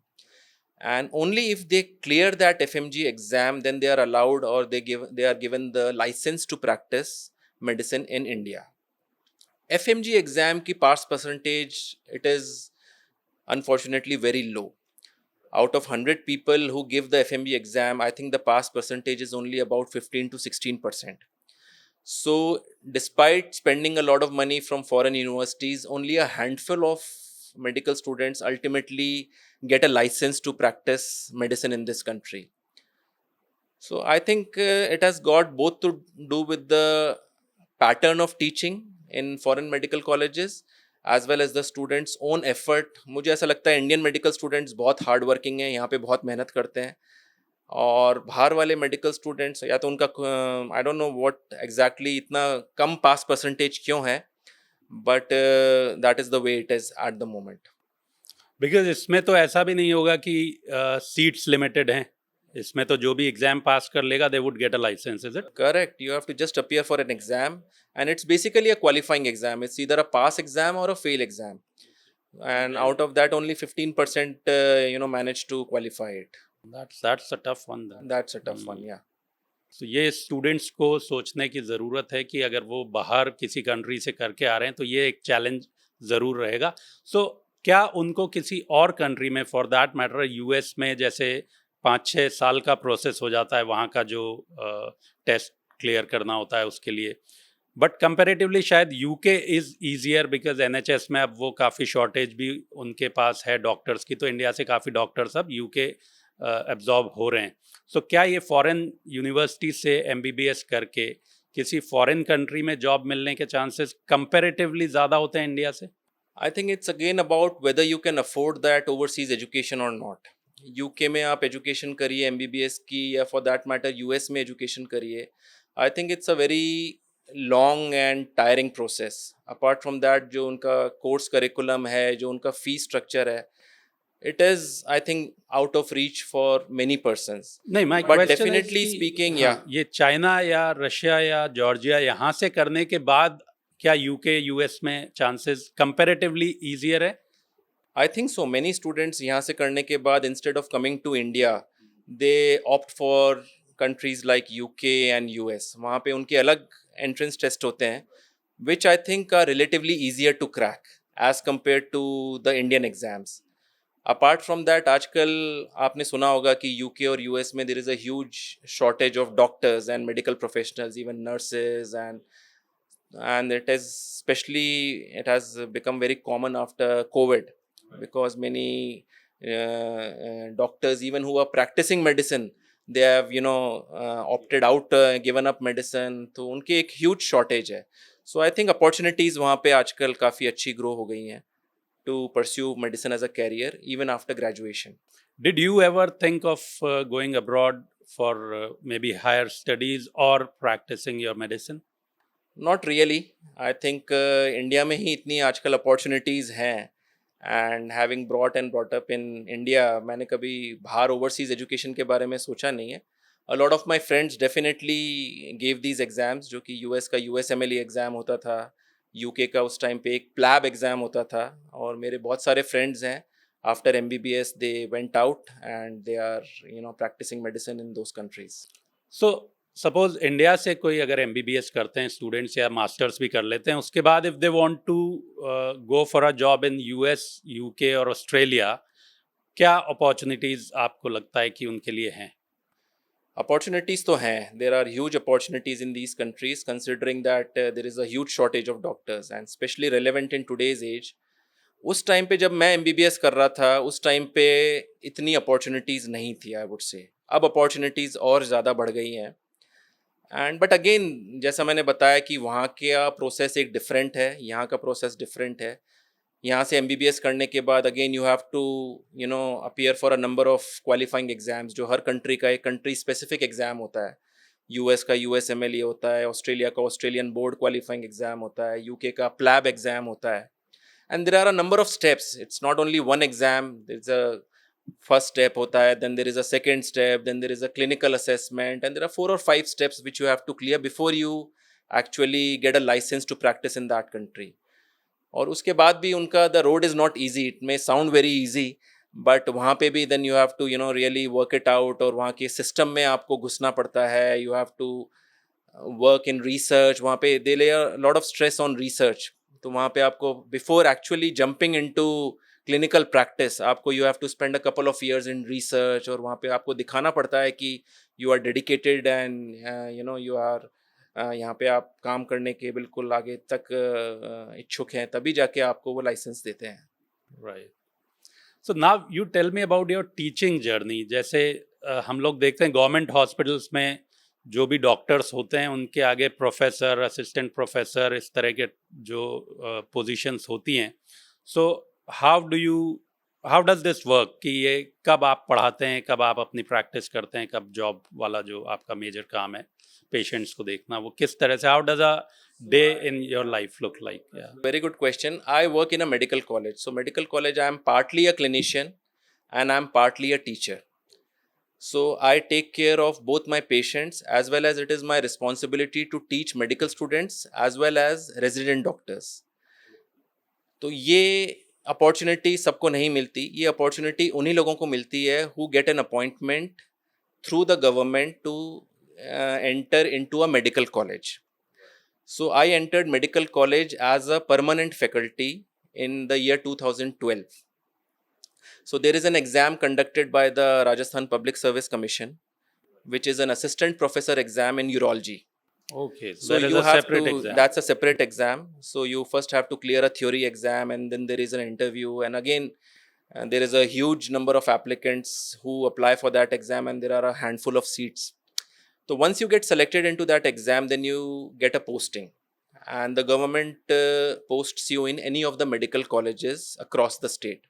And only if they clear that FMG exam, then they are allowed, or they are given the license to practice medicine in India. FMG exam की pass percentage, it is unfortunately very low. Out of 100 people who give the FMG exam, I think the pass percentage is only about 15 to 16%. So, despite spending a lot of money from foreign universities, only a handful of medical students ultimately get a license to practice medicine in this country. So, I think it has got both to do with the pattern of teaching in foreign medical colleges as well as the students own effort. मुझे ऐसा लगता है Indian medical students बहुत hard working हैं, यहाँ पे बहुत मेहनत करते हैं, और बाहर वाले मेडिकल स्टूडेंट्स या तो उनका I don't know what exactly इतना कम पास परसेंटेज क्यों है, but that is the way it is at the moment. Because इसमें तो ऐसा भी नहीं होगा कि सीट्स लिमिटेड हैं, इसमें तो जो भी एग्जाम पास कर लेगा they would get a licence, is it? Correct. You have to just appear for an exam, and it's basically a qualifying exam. It's either a pass exam or a fail exam. And out of that, only 15% manage to qualify it. That's a tough one that. That's a tough one, yeah. तो ये students को सोचने की ज़रूरत है कि अगर वो बाहर किसी कंट्री से करके आ रहे हैं तो ये एक चैलेंज ज़रूर रहेगा. सो क्या उनको किसी और कंट्री में, फॉर दैट मैटर यूएस में, जैसे 5-6 साल का प्रोसेस हो जाता है वहाँ का जो टेस्ट क्लियर करना होता है उसके लिए, बट कंपैरेटिवली शायद UK is easier because NHS में अब वो काफ़ी शॉर्टेज भी उनके पास है डॉक्टर्स की, तो इंडिया से काफ़ी डॉक्टर्स अब यूके एब्जॉर्ब हो रहे हैं. सो क्या ये फॉरेन यूनिवर्सिटी से एमबीबीएस करके किसी फॉरेन कंट्री में जॉब मिलने के चांसेस कंपैरेटिवली ज़्यादा होते हैं इंडिया से? I think it's again about whether you can afford that overseas education or not. UK में आप एजुकेशन करिए एमबीबीएस की, या फॉर दैट मैटर यूएस में एजुकेशन करिए, आई think it's a very long and tiring process. Apart from that, जो उनका course curriculum है, जो उनका फी स्ट्रक्चर है, it is, I think, out of reach for many persons. नहीं, my But question definitely speaking, yeah. ये China या Russia या जॉर्जिया यहाँ से करने के बाद क्या यूके यूएस में चांसेस कंपैरेटिवली ईजियर है? I think so. Many students यहाँ से करने के बाद, instead of coming to India, they opt for countries like UK and US. वहाँ पे उनके अलग entrance test होते हैं, which I think are relatively easier to crack as compared to the Indian exams. Apart from that, आजकल आपने सुना होगा कि UK और US में there is a huge shortage of doctors and medical professionals, even nurses, and it is it has become very common after COVID, because many doctors, even who are practicing medicine, they have opted out, given up medicine, तो उनकी एक huge shortage है. So I think opportunities वहाँ पे आजकल काफ़ी अच्छी grow हो गई हैं to pursue medicine as a career even after graduation. Did you ever think of going abroad for maybe higher studies or practicing your medicine? Not really. I think India में ही इतनी आजकल opportunities हैं, and having brought up in India, मैंने कभी बाहर overseas education के बारे में सोचा नहीं है. A lot of my friends definitely gave these exams, जो कि US का USMLE exam होता था, UK का उस टाइम पे एक प्लैब एग्ज़ाम होता था, और मेरे बहुत सारे फ्रेंड्स हैं, after MBBS they went out and they are practicing medicine in those countries. So suppose India से कोई अगर एमबीबीएस करते हैं स्टूडेंट्स या मास्टर्स भी कर लेते हैं, उसके बाद if they want to go for a job in US, UK और ऑस्ट्रेलिया, क्या अपॉर्चुनिटीज आपको लगता है कि उनके लिए हैं? Opportunities तो हैं. There are huge opportunities in these countries, considering that there is a huge shortage of doctors, and especially relevant in today's age. उस टाइम पे जब मैं MBBS कर रहा था, उस टाइम पे इतनी अपॉर्चुनिटीज़ नहीं थी, आई वुड से. अब अपॉर्चुनिटीज़ और ज़्यादा बढ़ गई हैं. एंड बट अगेन जैसा मैंने बताया कि वहाँ का प्रोसेस एक डिफरेंट है, यहाँ का प्रोसेस डिफरेंट है. यहाँ से एमबीबीएस करने के बाद again you have to appear for a number of qualifying exams, जो हर कंट्री का एक कंट्री स्पेसिफिक एग्जाम होता है. यूएस का यूएसएमएलई होता है, ऑस्ट्रेलिया का ऑस्ट्रेलियन बोर्ड क्वालिफाइंग एग्जाम होता है, यूके का प्लैब एग्जाम होता है. And there are a number of steps, it's not only one exam. There is a first step होता है, then there is a second step, then there is a clinical assessment, and there are 4 or 5 steps which you have to clear before you actually get a licence to practise in that country. और उसके बाद भी उनका the road is not easy, it may sound very easy, but वहाँ पे भी then you have to really work it out, और वहाँ के सिस्टम में आपको घुसना पड़ता है. You have to work in research. वहाँ पे they lay lot of stress on research. तो वहाँ पे आपको before actually jumping into clinical practice, आपको you have to spend a couple of years in research, और वहाँ पे आपको दिखाना पड़ता है कि you are dedicated and you are यहाँ पे आप काम करने के बिल्कुल आगे तक इच्छुक हैं, तभी जाके आपको वो लाइसेंस देते हैं. Right. So now you tell me about your teaching journey. जैसे हम लोग देखते हैं गवर्नमेंट हॉस्पिटल्स में जो भी डॉक्टर्स होते हैं उनके आगे प्रोफेसर, असिस्टेंट प्रोफेसर, इस तरह के जो पोजीशंस होती हैं. So how does this work कि ये कब आप पढ़ाते हैं, कब आप अपनी प्रैक्टिस करते हैं, कब जॉब वाला जो आपका मेजर काम है पेशेंट्स को देखना, वो किस तरह से, how does a day in your life look like? Very good question. I work in a medical college. So medical college, I am partly a clinician and I am partly a teacher. So I take care of both my patients, as well as it is my responsibility to teach medical students as well as resident doctors. तो ये opportunity सबको नहीं मिलती. ये opportunity उन्हीं लोगों को मिलती है who get an appointment through the government to enter into a medical college. So I entered medical college as a permanent faculty in the year 2012. So there is an exam conducted by the Rajasthan Public Service Commission, which is an assistant professor exam in urology. Okay, so So that is you a have separate to, exam. that's a separate exam. So you first have to clear a theory exam, and then there is an interview, and again there is a huge number of applicants who apply for that exam, and there are a handful of seats. So once you get selected into that exam, then you get a posting, and the government posts you in any of the medical colleges across the state.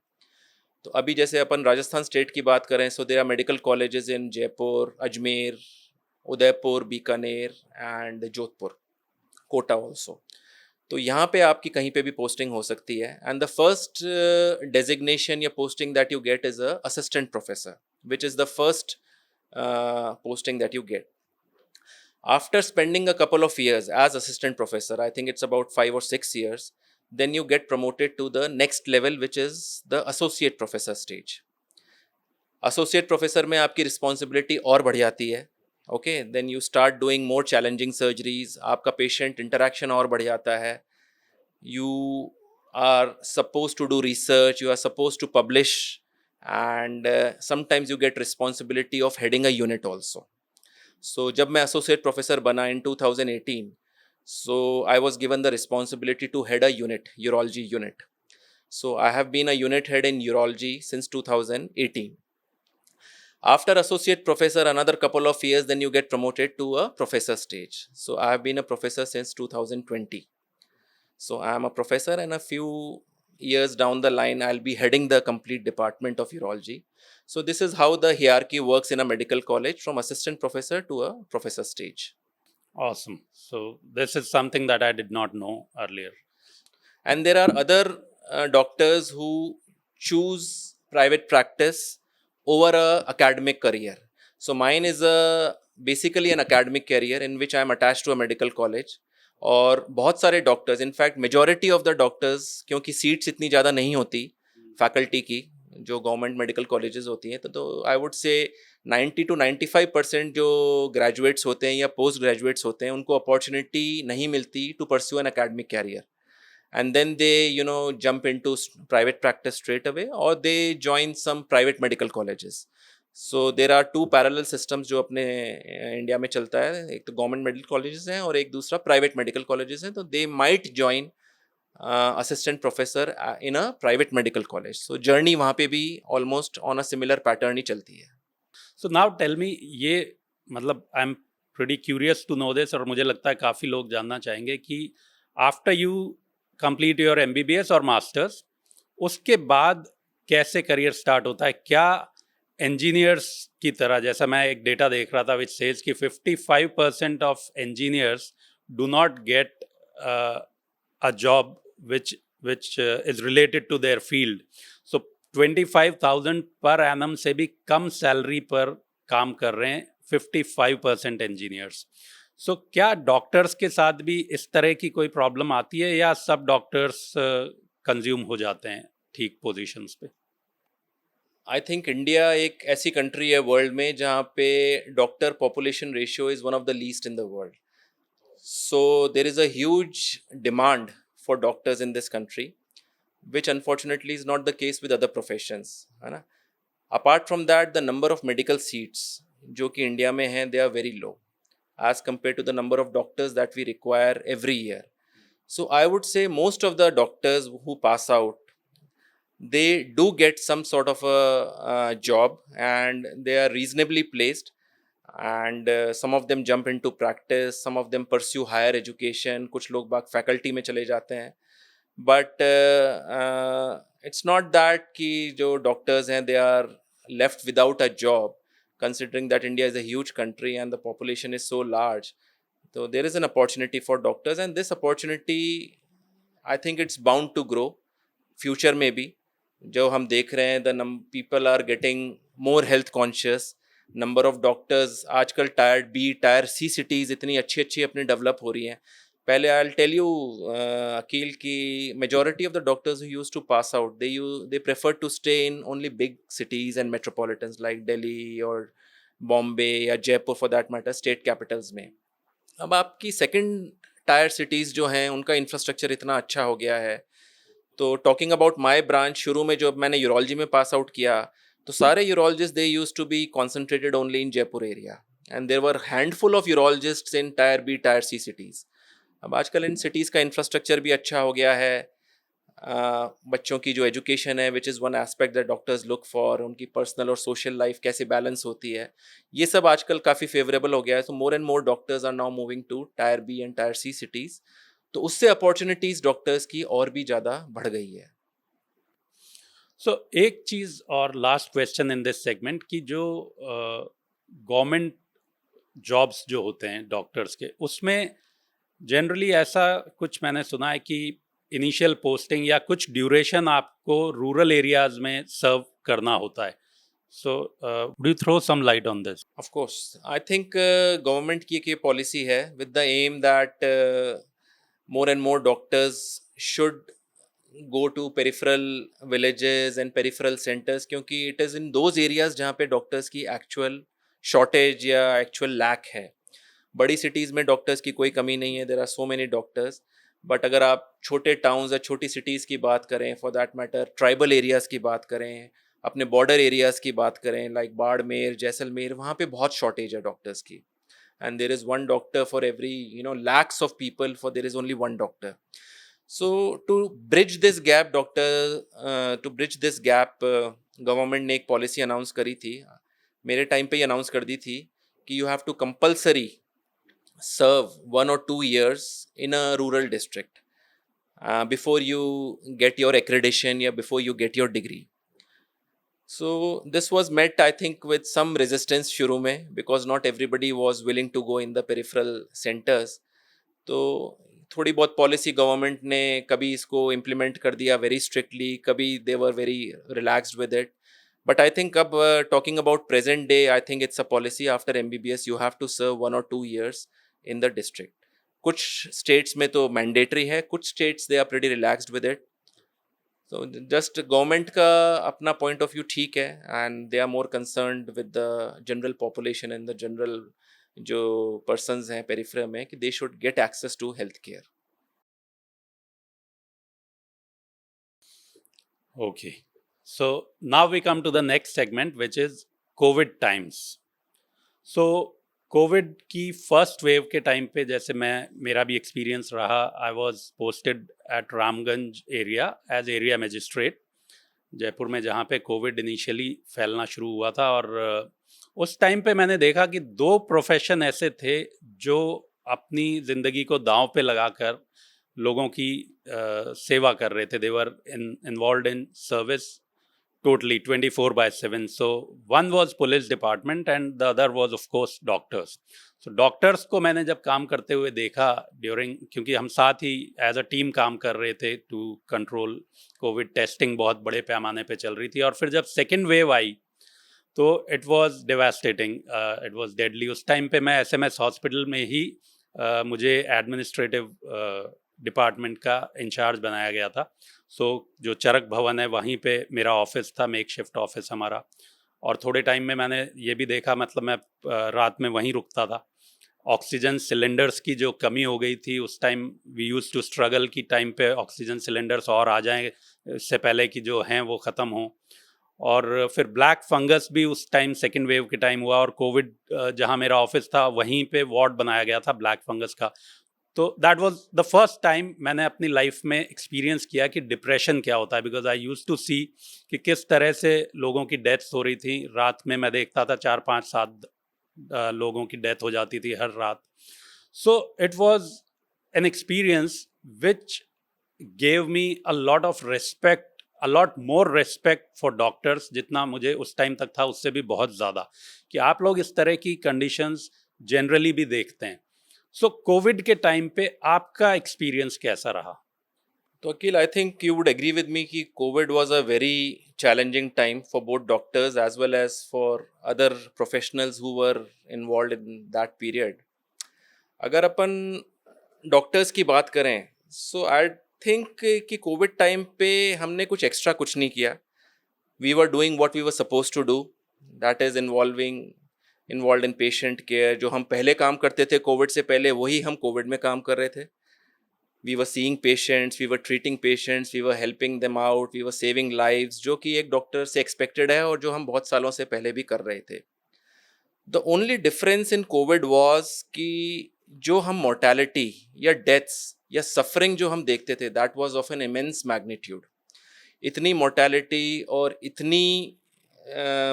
तो अभी जैसे अपन Rajasthan state की बात करें, so there are medical colleges in Jaipur, Ajmer, Udaipur, Bikaner and Jodhpur, Kota also. तो यहाँ पे आपकी कहीं पे भी पोस्टिंग हो सकती है. एंड द फर्स्ट डेजिग्नेशन या posting that you get is a assistant professor, which is the first posting that you get. After spending a couple of years as assistant professor, I think it's about 5 or 6 years, then you get promoted to the next level, which is the associate professor stage. Associate professor में आपकी responsibility और बढ़ जाती है. Okay, then you start doing more challenging surgeries. आपका patient interaction और बढ़ जाता है. You are supposed to do research, you are supposed to publish, and sometimes you get responsibility of heading a unit also. So जब मैं associate professor बना in 2018, so I was given the responsibility to head a unit, urology unit. So I have been a unit head in urology since 2018. After associate professor, another couple of years, then you get promoted to a professor stage. So I have been a professor since 2020. So I am a professor, and a few years down the line, I'll be heading the complete department of urology. So this is how the hierarchy works in a medical college, from assistant professor to a professor stage. Awesome. So this is something that I did not know earlier. And there are other doctors who choose private practice over a academic career. So mine is basically an academic career in which I am attached to a medical college. और बहुत सारे doctors, in fact majority of the doctors, क्योंकि seats इतनी ज़्यादा नहीं होती faculty की जो गवर्नमेंट मेडिकल कॉलेजेस होती हैं, तो आई वुड से 90 to 95% जो ग्रेजुएट्स होते हैं या पोस्ट ग्रेजुएट्स होते हैं, उनको अपॉर्चुनिटी नहीं मिलती to pursue an academic career, and then they jump into private practice straight away, or they join some private medical colleges. So there are two parallel systems जो अपने इंडिया में चलता है. एक तो गवर्नमेंट मेडिकल कॉलेजेस हैं और एक दूसरा प्राइवेट मेडिकल कॉलेजेस हैं. तो they might join assistant professor in a private medical college. So journey वहाँ पे भी almost on a similar pattern ही चलती है. So now tell me, ये मतलब I'm pretty curious to know this, और मुझे लगता है काफ़ी लोग जानना चाहेंगे कि after you complete your MBBS और मास्टर्स, उसके बाद कैसे करियर स्टार्ट होता है? क्या इंजीनियर्स की तरह, जैसा मैं एक डेटा देख रहा था विच सेज कि 55% of engineers do not gate a job which is related to their field. So 25,000 per annum से भी कम सैलरी पर काम कर रहे हैं 55% इंजीनियर्स. सो क्या डॉक्टर्स के साथ भी इस तरह की कोई प्रॉब्लम आती है, या सब डॉक्टर्स कंज्यूम हो जाते हैं ठीक पोजीशंस पे? आई थिंक इंडिया एक ऐसी कंट्री है वर्ल्ड में जहाँ पे doctor population ratio is one of the least in the world. So there is a huge demand for doctors in this country, which unfortunately is not the case with other professions, है ना. Apart from that, the number of medical seats जो कि India में हैं, they are very low as compared to the number of doctors that we require every year. So I would say most of the doctors who pass out, they do get some sort of a job and they are reasonably placed. And some of them jump into practice, some of them pursue higher education, कुछ लोग बाग faculty में चले जाते हैं. But it's not that कि जो doctors हैं they are left without a job, considering that India is a huge country and the population is so large. So there is an opportunity for doctors, and this opportunity I think it's bound to grow future में भी. जो हम देख रहे हैं, the people are getting more health conscious. Number of doctors आजकल tier B tier C cities इतनी अच्छी अच्छी अपनी डेवलप हो रही हैं. पहले I will tell you Akeel की majority of the doctors who used to pass out they prefer to stay in only big cities and metropolitans like Delhi और बॉम्बे या Jaipur for that matter, state capitals में. अब आपकी सेकंड टायर सिटीज़ जो हैं उनका infrastructure इतना अच्छा हो गया है. तो टॉकिंग अबाउट माई ब्रांच, शुरू में जब मैंने यूरोलॉजी में पास आउट किया तो सारे urologist they used to be concentrated only in Jaipur area, and there were handful of urologists in tier B tier C cities. अब आजकल इन सिटीज़ का इंफ्रास्ट्रक्चर भी अच्छा हो गया है. बच्चों की जो एजुकेशन है, which is one aspect that doctors look for, उनकी पर्सनल और सोशल लाइफ कैसे बैलेंस होती है, ये सब आजकल काफ़ी फेवरेबल हो गया है. So more and more doctors are now moving to tier B and tier C cities. तो उससे अपॉर्चुनिटीज़ डॉक्टर्स की और भी ज़्यादा बढ़ गई है. सो एक चीज़ और last question in this segment कि जो गवर्नमेंट जॉब्स जो होते हैं डॉक्टर्स के, उसमें जनरली ऐसा कुछ मैंने सुना है कि इनिशियल पोस्टिंग या कुछ ड्यूरेशन आपको रूरल एरियाज में सर्व करना होता है. So do you throw some light on this? Of course, I think government की एक पॉलिसी है with the aim that more and more doctors should go to peripheral villages and peripheral centers, क्योंकि it is in those areas जहाँ पे doctors की actual shortage या actual lack है. बड़ी सिटीज़ में डॉक्टर्स की कोई कमी नहीं है, there are so many doctors. But अगर आप छोटे टाउन्स या छोटी सिटीज़ की बात करें, for that matter tribal areas की बात करें, अपने बॉर्डर एरियाज़ की बात करें लाइक बाड़मेर, जैसलमेर, वहाँ पे बहुत शॉर्टेज है डॉक्टर्स की. And there is one doctor for every lakhs of people, for there is only one doctor. So to bridge this gap, government ने एक पॉलिसी अनाउंस करी थी, मेरे टाइम पे ही अनाउंस कर दी थी कि you have to compulsory serve 1 or 2 years in a rural district before you get your accreditation या before you get your degree. So this was met, I think, with some resistance शुरू में, because not everybody was willing to go in the peripheral centers. तो थोड़ी बहुत policy government ने कभी इसको implement कर दिया वेरी स्ट्रिक्टली, कभी they were very relaxed with it. But I think अब talking about present day, I think it's a policy after MBBS you have to serve 1 or 2 years in the district. कुछ states में तो mandatory है, कुछ states they are pretty relaxed with it. तो just government का अपना point of view ठीक है, and they are more concerned with the general population and the general जो पर्सन्स हैं पेरिफेरी में, कि they should get access to health care. Okay, so now we come to the next segment, which is COVID times. So COVID की first wave के time पे, जैसे मेरा भी एक्सपीरियंस रहा, I was posted at Ramganj area as area magistrate Jaipur में, जहाँ पे कोविड इनिशियली फैलना शुरू हुआ था. और उस टाइम पे मैंने देखा कि दो प्रोफेशन ऐसे थे जो अपनी ज़िंदगी को दांव पे लगाकर लोगों की सेवा कर रहे थे. They were involved in service totally 24/7. So one was police department and the other was of course doctors. So doctors को मैंने जब काम करते हुए देखा ड्यूरिंग, क्योंकि हम साथ ही एज अ टीम काम कर रहे थे टू कंट्रोल कोविड, टेस्टिंग बहुत बड़े पैमाने पे चल रही थी, और फिर जब सेकेंड वेव आई तो it was devastating, it was deadly. उस टाइम पे मैं एसएमएस हॉस्पिटल में ही मुझे एडमिनिस्ट्रेटिव डिपार्टमेंट का इंचार्ज बनाया गया था. सो जो चरक भवन है वहीं पे मेरा ऑफिस था, मेक शिफ्ट ऑफिस हमारा. और थोड़े टाइम में मैंने ये भी देखा, मतलब मैं रात में वहीं रुकता था. ऑक्सीजन सिलेंडर्स की जो कमी हो गई थी उस time, we use to struggle कि टाइम पे ऑक्सीजन सिलेंडर्स और आ जाएं इससे पहले कि जो हैं वो ख़त्म हों. और फिर ब्लैक फंगस भी उस टाइम सेकेंड वेव के टाइम हुआ, और कोविड जहाँ मेरा ऑफिस था वहीं पे वार्ड बनाया गया था ब्लैक फंगस का. तो that was the first time मैंने अपनी लाइफ में एक्सपीरियंस किया कि डिप्रेशन क्या होता है, because I used to see कि किस तरह से लोगों की डेथ्स हो रही थी. रात में मैं देखता था 4 5 7 लोगों की डेथ हो जाती थी हर रात. सो it was an experience which gave me a lot of respect, a lot more respect for doctors, जितना मुझे उस टाइम तक था उससे भी बहुत ज़्यादा, कि आप लोग इस तरह की कंडीशंस जनरली भी देखते हैं. सो कोविड के टाइम पे आपका एक्सपीरियंस कैसा रहा? तो Akeel, I think you would agree with me कि covid was a very challenging time for both doctors as well as for other professionals who were involve in that period. अगर अपन doctors की बात करें, सो आई थिंक कि covid time पे हमने कुछ एक्स्ट्रा कुछ नहीं किया. We were doing what we were suppose to do, that is involve in patient care. जो हम पहले काम करते थे कोविड से पहले, वही हम कोविड में काम कर रहे थे. We were seeing patients, we were treating patients, we were helping them out, we were saving lives, जो कि एक डॉक्टर से एक्सपेक्टेड है और जो हम बहुत सालों से पहले भी कर रहे थे. The only difference in Covid was कि जो हम मोर्टैलिटी या डेथ्स या सफरिंग जो हम देखते थे, that was of an immense magnitude. इतनी मोर्टैलिटी और इतनी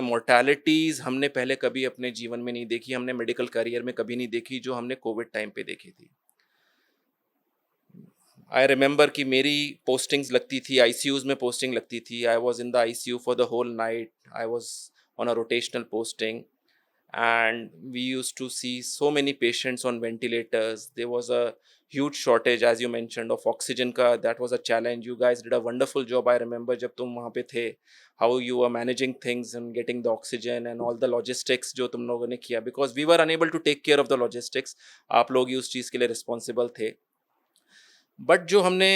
मोर्टैलिटीज़ हमने पहले कभी अपने जीवन में नहीं देखी, हमने मेडिकल करियर में कभी नहीं देखी, जो हमने कोविड टाइम पे देखी थी. आई रिमेंबर कि मेरी पोस्टिंग्स लगती थी, आईसीयूज में पोस्टिंग लगती थी. I was in the ICU for the whole night. I was on a rotational posting and we used to see so many patients on ventilators. There was a huge shortage, as you mentioned, of oxygen ka. That was a challenge. You guys did a wonderful job. I remember jab tum wahan pe the, how you were managing things and getting the oxygen and all the logistics jo tum logon ne kiya, because we were unable to take care of the logistics. aap log hi us cheez ke liye responsible the. But जो हमने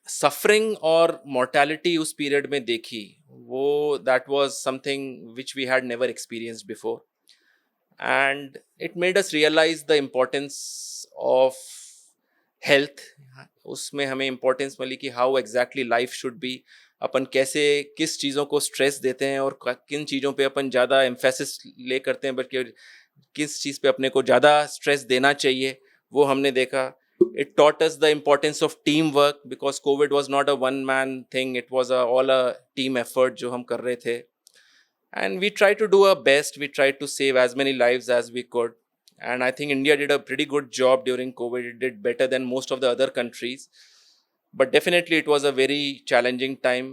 suffering और mortality उस period में देखी, वो that was something which we had never experienced before. And it made us realize the importance of health. उसमें हमें importance मिली कि how exactly life should be. अपन कैसे किस चीज़ों को stress देते हैं और किन चीज़ों पे अपन ज़्यादा emphasis ले करते हैं, बल्कि किस चीज़ पे अपने को ज़्यादा stress देना चाहिए, वो हमने देखा. It taught us the importance of teamwork, because COVID was not a one man thing, it was all a team effort जो हम कर रहे थे. And we tried to do our best. We tried to save as many lives as we could. And I think India did a pretty good job during COVID. It did better than most of the other countries. But definitely it was a very challenging time.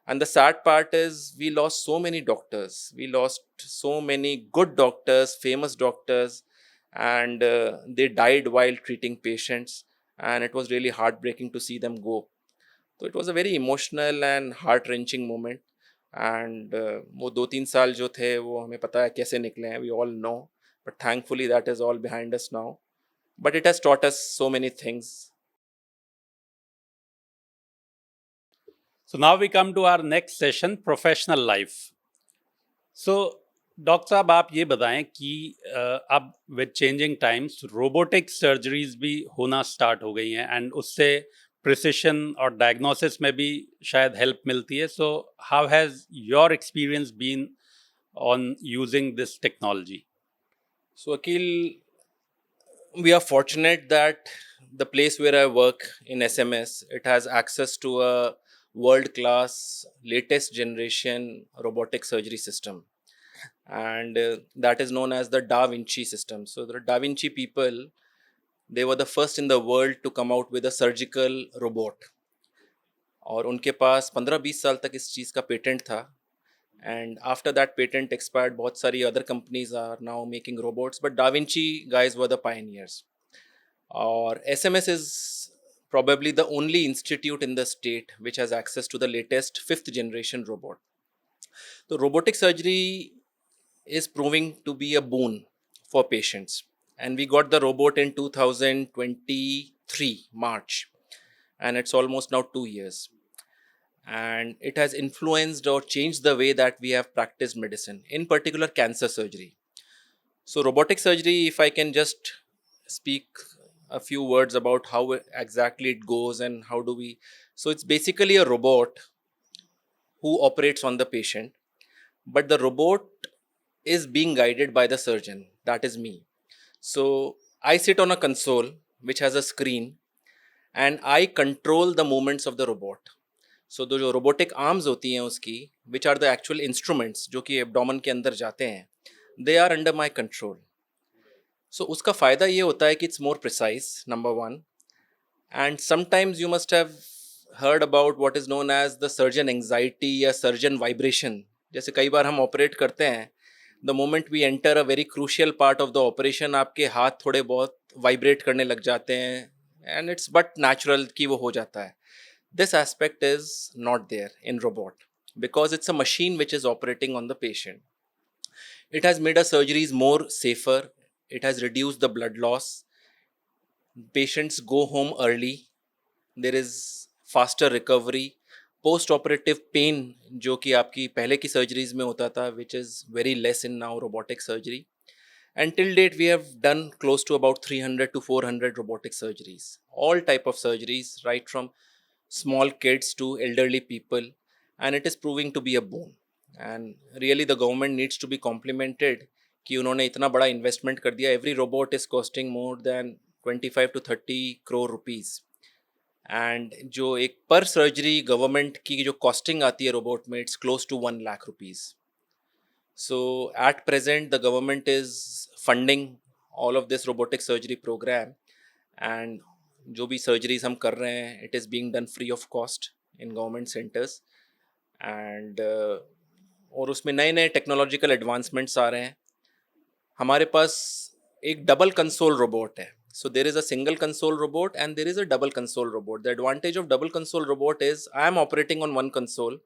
And the sad part is we lost so many doctors. We lost so many good doctors, famous doctors, and they died while treating patients. And it was really heartbreaking to see them go. So it was a very emotional and heart-wrenching moment. And वो 2-3 साल जो थे वो हमें पता है कैसे निकले हैं, we all know. But thankfully that is all behind us now. But it has taught us so many things. So now we come to our next session, professional life. So doctor साहब, आप ये बताएं कि अब with changing times robotic surgeries भी होना start हो गई हैं, एंड उससे प्रिसिशन और डायग्नोसिस में भी शायद हेल्प मिलती है. So how has your experience been on using this technology? So Akil, we are fortunate that the place where I work in SMS, it has access to a world-class, latest generation robotic surgery system. and that is known as the Da Vinci system. So the Da Vinci people, they were the first in the world to come out with a surgical robot, और उनके पास 15-20 साल तक इस चीज़ का patent था. And after that patent expired, बहुत सारी other companies are now making robots, but Da Vinci guys were the pioneers. Or SMS is probably the only institute in the state which has access to the latest fifth generation robot. So robotic surgery is proving to be a boon for patients. And we got the robot in 2023 March, and it's almost now 2 years. And it has influenced or changed the way that we have practiced medicine, in particular cancer surgery. So robotic surgery, if I can just speak a few words about how exactly it goes and how do we, so it's basically a robot who operates on the patient, but the robot is being guided by the surgeon, that is me. So I sit on a console which has a screen, and I control the movements of the robot. सो जो robotic arms होती हैं उसकी, which are the actual instruments जो कि abdomen के अंदर जाते हैं, they are under my control. So उसका फ़ायदा ये होता है कि it's more precise, number one. And sometimes you must have heard about what is known as the surgeon anxiety या surgeon vibration. जैसे कई बार हम ऑपरेट करते हैं, the moment we enter a very crucial part of the operation, आपके हाथ थोड़े बहुत वाइब्रेट करने लग जाते हैं, एंड इट्स बट नेचुरल कि वो हो जाता है. This aspect is not there in robot because it's a machine which is operating on the patient. It has made our surgeries more safer. It has reduced the blood loss. Patients go home early. There is faster recovery. Post-operative pain जो कि आपकी पहले की surgeries में होता था, which is very less in now robotic surgery. And till date, we have done close to about 300 to 400 robotic surgeries. All type of surgeries, right from small kids to elderly people, and it is proving to be a boon. And really the government needs to be complimented कि उन्होंने इतना बड़ा investment कर दिया. Every robot is costing more than 25 to 30 crore rupees. And जो एक per surgery government की जो costing आती है robot में, it's close to 1 lakh rupees. So at present the government is funding all of this robotic surgery program, and जो भी surgeries हम कर रहे हैं, it is being done free of cost in government centres. And और उसमें नए नए टेक्नोलॉजिकल एडवांसमेंट्स आ रहे हैं. हमारे पास एक डबल कंसोल रोबोट है. So there is a single console robot and there is a double console robot. The advantage of double console robot is I am operating on one console,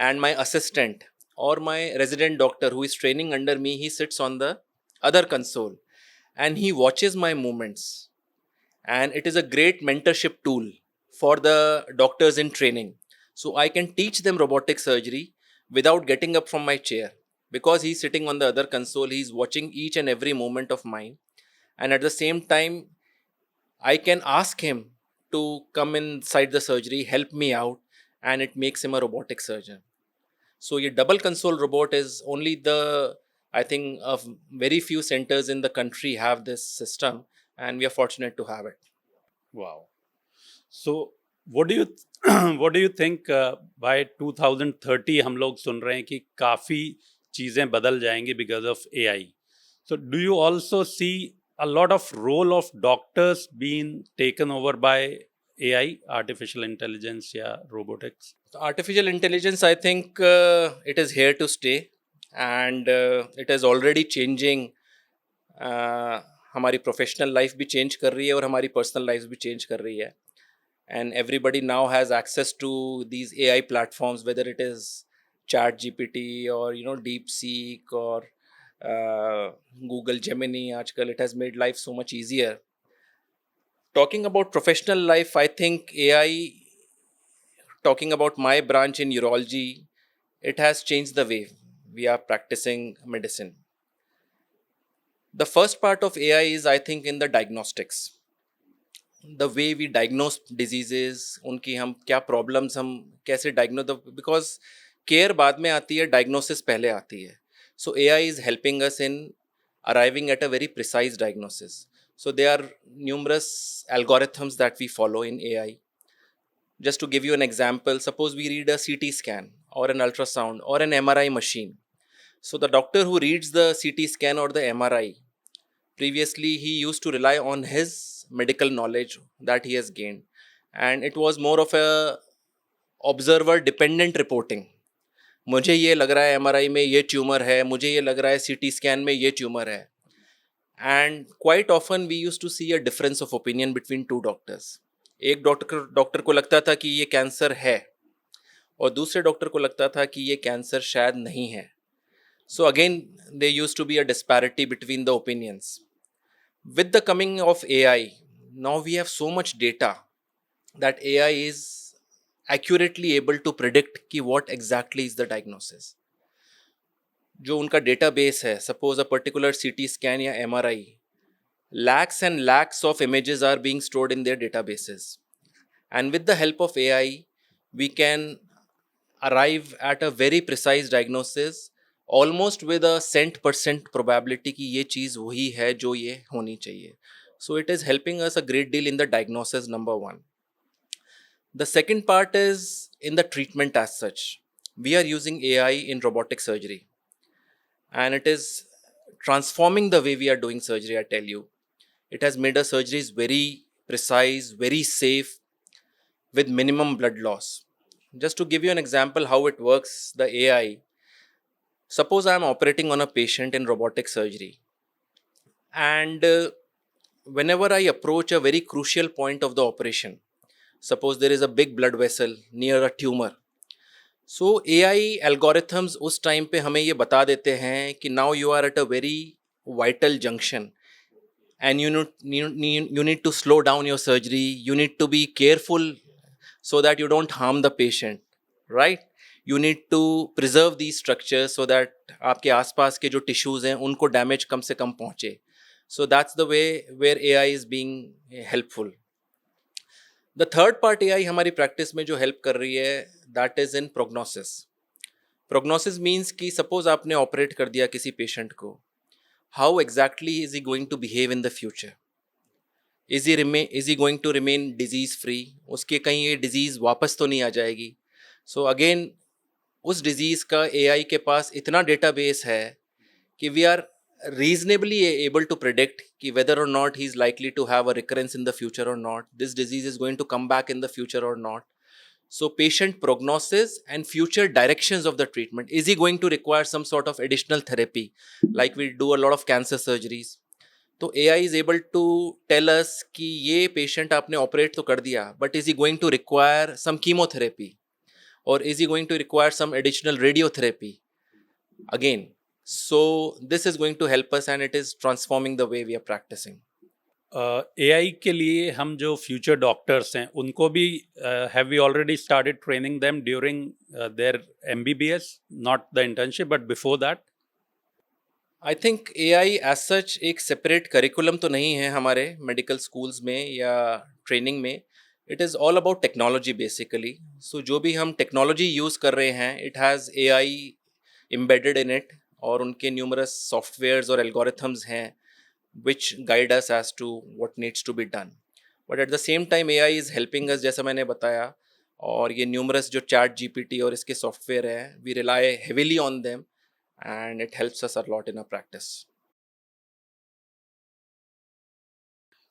and my assistant or my resident doctor who is training under me, he sits on the other console and he watches my movements. And it is a great mentorship tool for the doctors in training. So I can teach them robotic surgery without getting up from my chair, because he's sitting on the other console, he's watching each and every moment of mine, and at the same time I can ask him to come inside the surgery, help me out, and it makes him a robotic surgeon. So your double console robot is only the, I think, of very few centers in the country have this system, and we are fortunate to have it. Wow. So what do you what do you think by 2030 हम लोग सुन रहे हैं कि काफी चीजें बदल जाएंगी because of AI. So do you also see a lot of role of doctors being taken over by AI, artificial intelligence या robotics? Artificial intelligence, I think it is here to stay, and it is already changing. हमारी professional life भी change कर रही है और हमारी personal life भी change कर रही है. And everybody now has access to these AI platforms, whether it is ChatGPT or DeepSeek or Google Gemini. Aajkal it has made life so much easier. Talking about professional life, I think AI, talking about my branch in urology, it has changed the way we are practicing medicine. The first part of AI is, I think, in the diagnostics. The way we diagnose diseases, उनकी हम क्या problems हम कैसे diagnose, because care बाद में आती है, diagnosis पहले आती है. So AI is helping us in arriving at a very precise diagnosis. So there are numerous algorithms that we follow in AI. Just to give you an example, suppose we read a CT scan or an ultrasound or an MRI machine. So the doctor who reads the CT scan or the MRI, previously he used to rely on his medical knowledge that he has gained, and it was more of a observer dependent reporting. मुझे ये लग रहा है MRI में ये tumour है, मुझे ये लग रहा है CT स्कैन में ये ट्यूमर है. And quite often we used to see a difference of opinion between two doctors. एक डॉक्टर को लगता था कि ये कैंसर है और दूसरे डॉक्टर को लगता था कि ये कैंसर शायद नहीं है. So again, there used to be a disparity between the opinions. With the coming of AI, now we have so much data that AI is accurately able to predict कि what exactly is the diagnosis. जो उनका database है, suppose a particular CT scan या MRI, lakhs and lakhs of images are being stored in their databases. And with the help of AI, we can arrive at a very precise diagnosis almost with a cent% probability कि ये चीज़ वही है जो ये होनी चाहिए. So it is helping us a great deal in the diagnosis, number one. The second part is in the treatment as such. We are using AI in robotic surgery, and it is transforming the way we are doing surgery, I tell you. It has made our surgeries very precise, very safe, with minimum blood loss. Just to give you an example how it works, the AI. Suppose I am operating on a patient in robotic surgery, and whenever I approach a very crucial point of the operation, suppose there is a big blood vessel near a tumor, so AI algorithms उस time पे हमें ये बता देते हैं कि now you are at a very vital junction and you need to slow down your surgery, you need to be careful so that you don't harm the patient, right? You need to preserve these structures so that आपके आसपास के जो tissues हैं उनको damage कम से कम पहुँचे. So that's the way where AI is being helpful. The third part AI हमारी practice में जो help कर रही है, that is in prognosis. Prognosis means कि suppose आपने operate कर दिया किसी patient को, how exactly is he going to behave in the future? Is he going to remain disease free? उसके कहीं ये disease वापस तो नहीं आ जाएगी? So again, उस disease का AI के पास इतना database है कि we are reasonably able to predict कि whether or not he is likely to have a recurrence in the future or not. This disease is going to come back in the future or not. So patient prognosis and future directions of the treatment. Is he going to require some sort of additional therapy? Like we do a lot of cancer surgeries. तो AI is able to tell us कि ये patient आपने operate तो कर दिया, but is he going to require some chemotherapy? Or is he going to require some additional radiotherapy? Again, so this is going to help us and it is transforming the way we are practicing. AI के लिए हम जो future doctors हैं उनको भी have we already started training them during their MBBS, not the internship but before that. I think AI as such एक separate curriculum तो नहीं है हमारे मेडिकल स्कूल्स में या ट्रेनिंग में. It is all about technology basically. So जो भी हम टेक्नोलॉजी यूज़ कर रहे हैं, it has AI embedded in it, और उनके न्यूमरस सॉफ्टवेयर्स और एल्गोरिथम्स हैं which guide us as to what needs to be done. But at the same time AI is helping us, जैसा मैंने बताया, और ये numerous जो chat GPT और इसके सॉफ्टवेयर हैं, we rely heavily on them and it helps us a lot in our practice.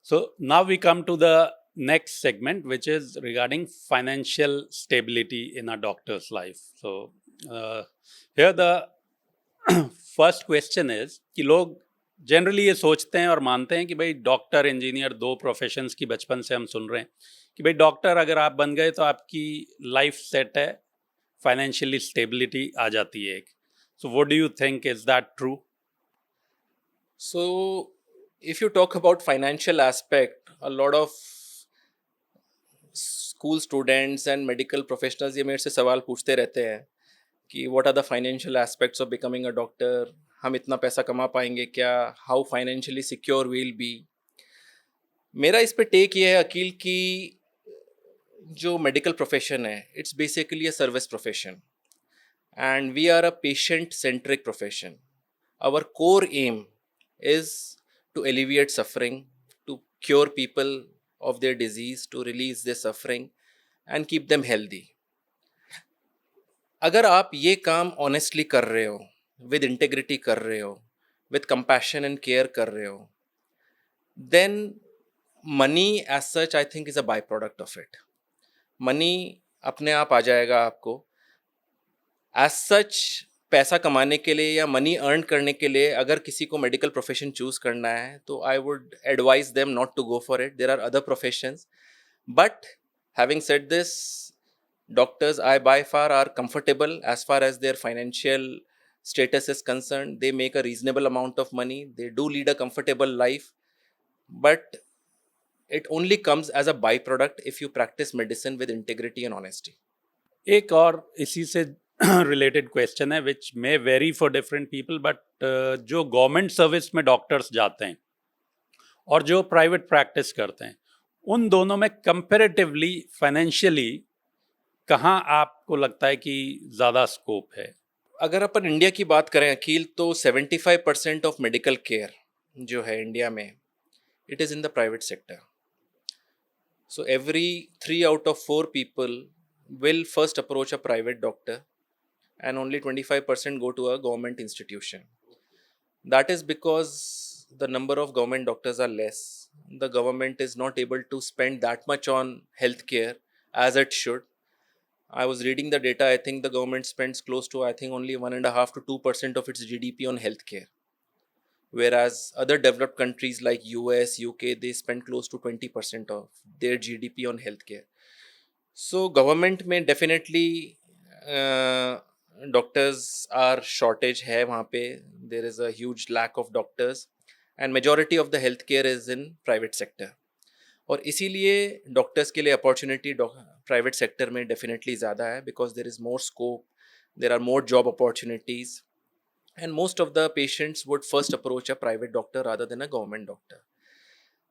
So now we come to the next segment, which is regarding financial stability in a doctor's life. So here the first question is कि लोग generally ये सोचते हैं और मानते हैं कि भाई डॉक्टर इंजीनियर दो प्रोफेशंस की बचपन से हम सुन रहे हैं कि भाई डॉक्टर अगर आप बन गए तो आपकी लाइफ सेट है, फाइनेंशियली स्टेबिलिटी आ जाती है एक. So what do you think, is that true? So if you talk about financial aspect, a lot of school students and medical professionals ये मेरे से सवाल पूछते रहते हैं कि what are the financial aspects of becoming a doctor? हम इतना पैसा कमा पाएंगे क्या? How financially secure we'll be? मेरा इस पे टेक ये है अकील कि जो मेडिकल प्रोफेशन है, it's basically a service profession and we are a patient centric profession. Our core aim is to alleviate suffering, to cure people of their disease, to release their suffering and keep them healthy. अगर आप ये काम honestly कर रहे हो, with integrity कर रहे हो, with compassion and care कर रहे हो, then money as such I think is a byproduct of it. Money अपने आप आ जाएगा आपको. As such पैसा कमाने के लिए या मनी अर्न करने के लिए अगर किसी को मेडिकल प्रोफेशन चूज करना है तो I would advise them not to go for it. There are other professions, but having said this, doctors I by far are comfortable as far as their financial status is concerned. They make a reasonable amount of money, they do lead a comfortable life, but it only comes as a byproduct if you practice medicine with integrity and honesty. एक और इसी से related question है which may vary for different people, but जो government service में doctors जाते हैं और जो प्राइवेट प्रैक्टिस करते हैं, उन दोनों में कंपैरेटिवली फाइनेंशियली कहाँ आपको लगता है कि ज़्यादा स्कोप है? अगर अपन इंडिया की बात करें अकील, तो 75% ऑफ मेडिकल केयर जो है इंडिया में, it is in the private sector. So every 3 out of 4 people will first approach a private doctor and only 25% go to a government institution. That is because the number of government doctors are less. The government is not able to spend that much on healthcare as it should. I was reading the data. I think the government spends close to, I think, only 1.5 to 2% of its GDP on healthcare, whereas other developed countries like US, UK, they spend close to 20% of their GDP on healthcare. So government में definitely doctors are shortage है वहाँ पे. There is a huge lack of doctors and majority of the healthcare is in private sector. और इसीलिए doctors के लिए opportunity private sector में definitely ज़्यादा है, because there is more scope, there are more job opportunities, and most of the patients would first approach a private doctor rather than a government doctor.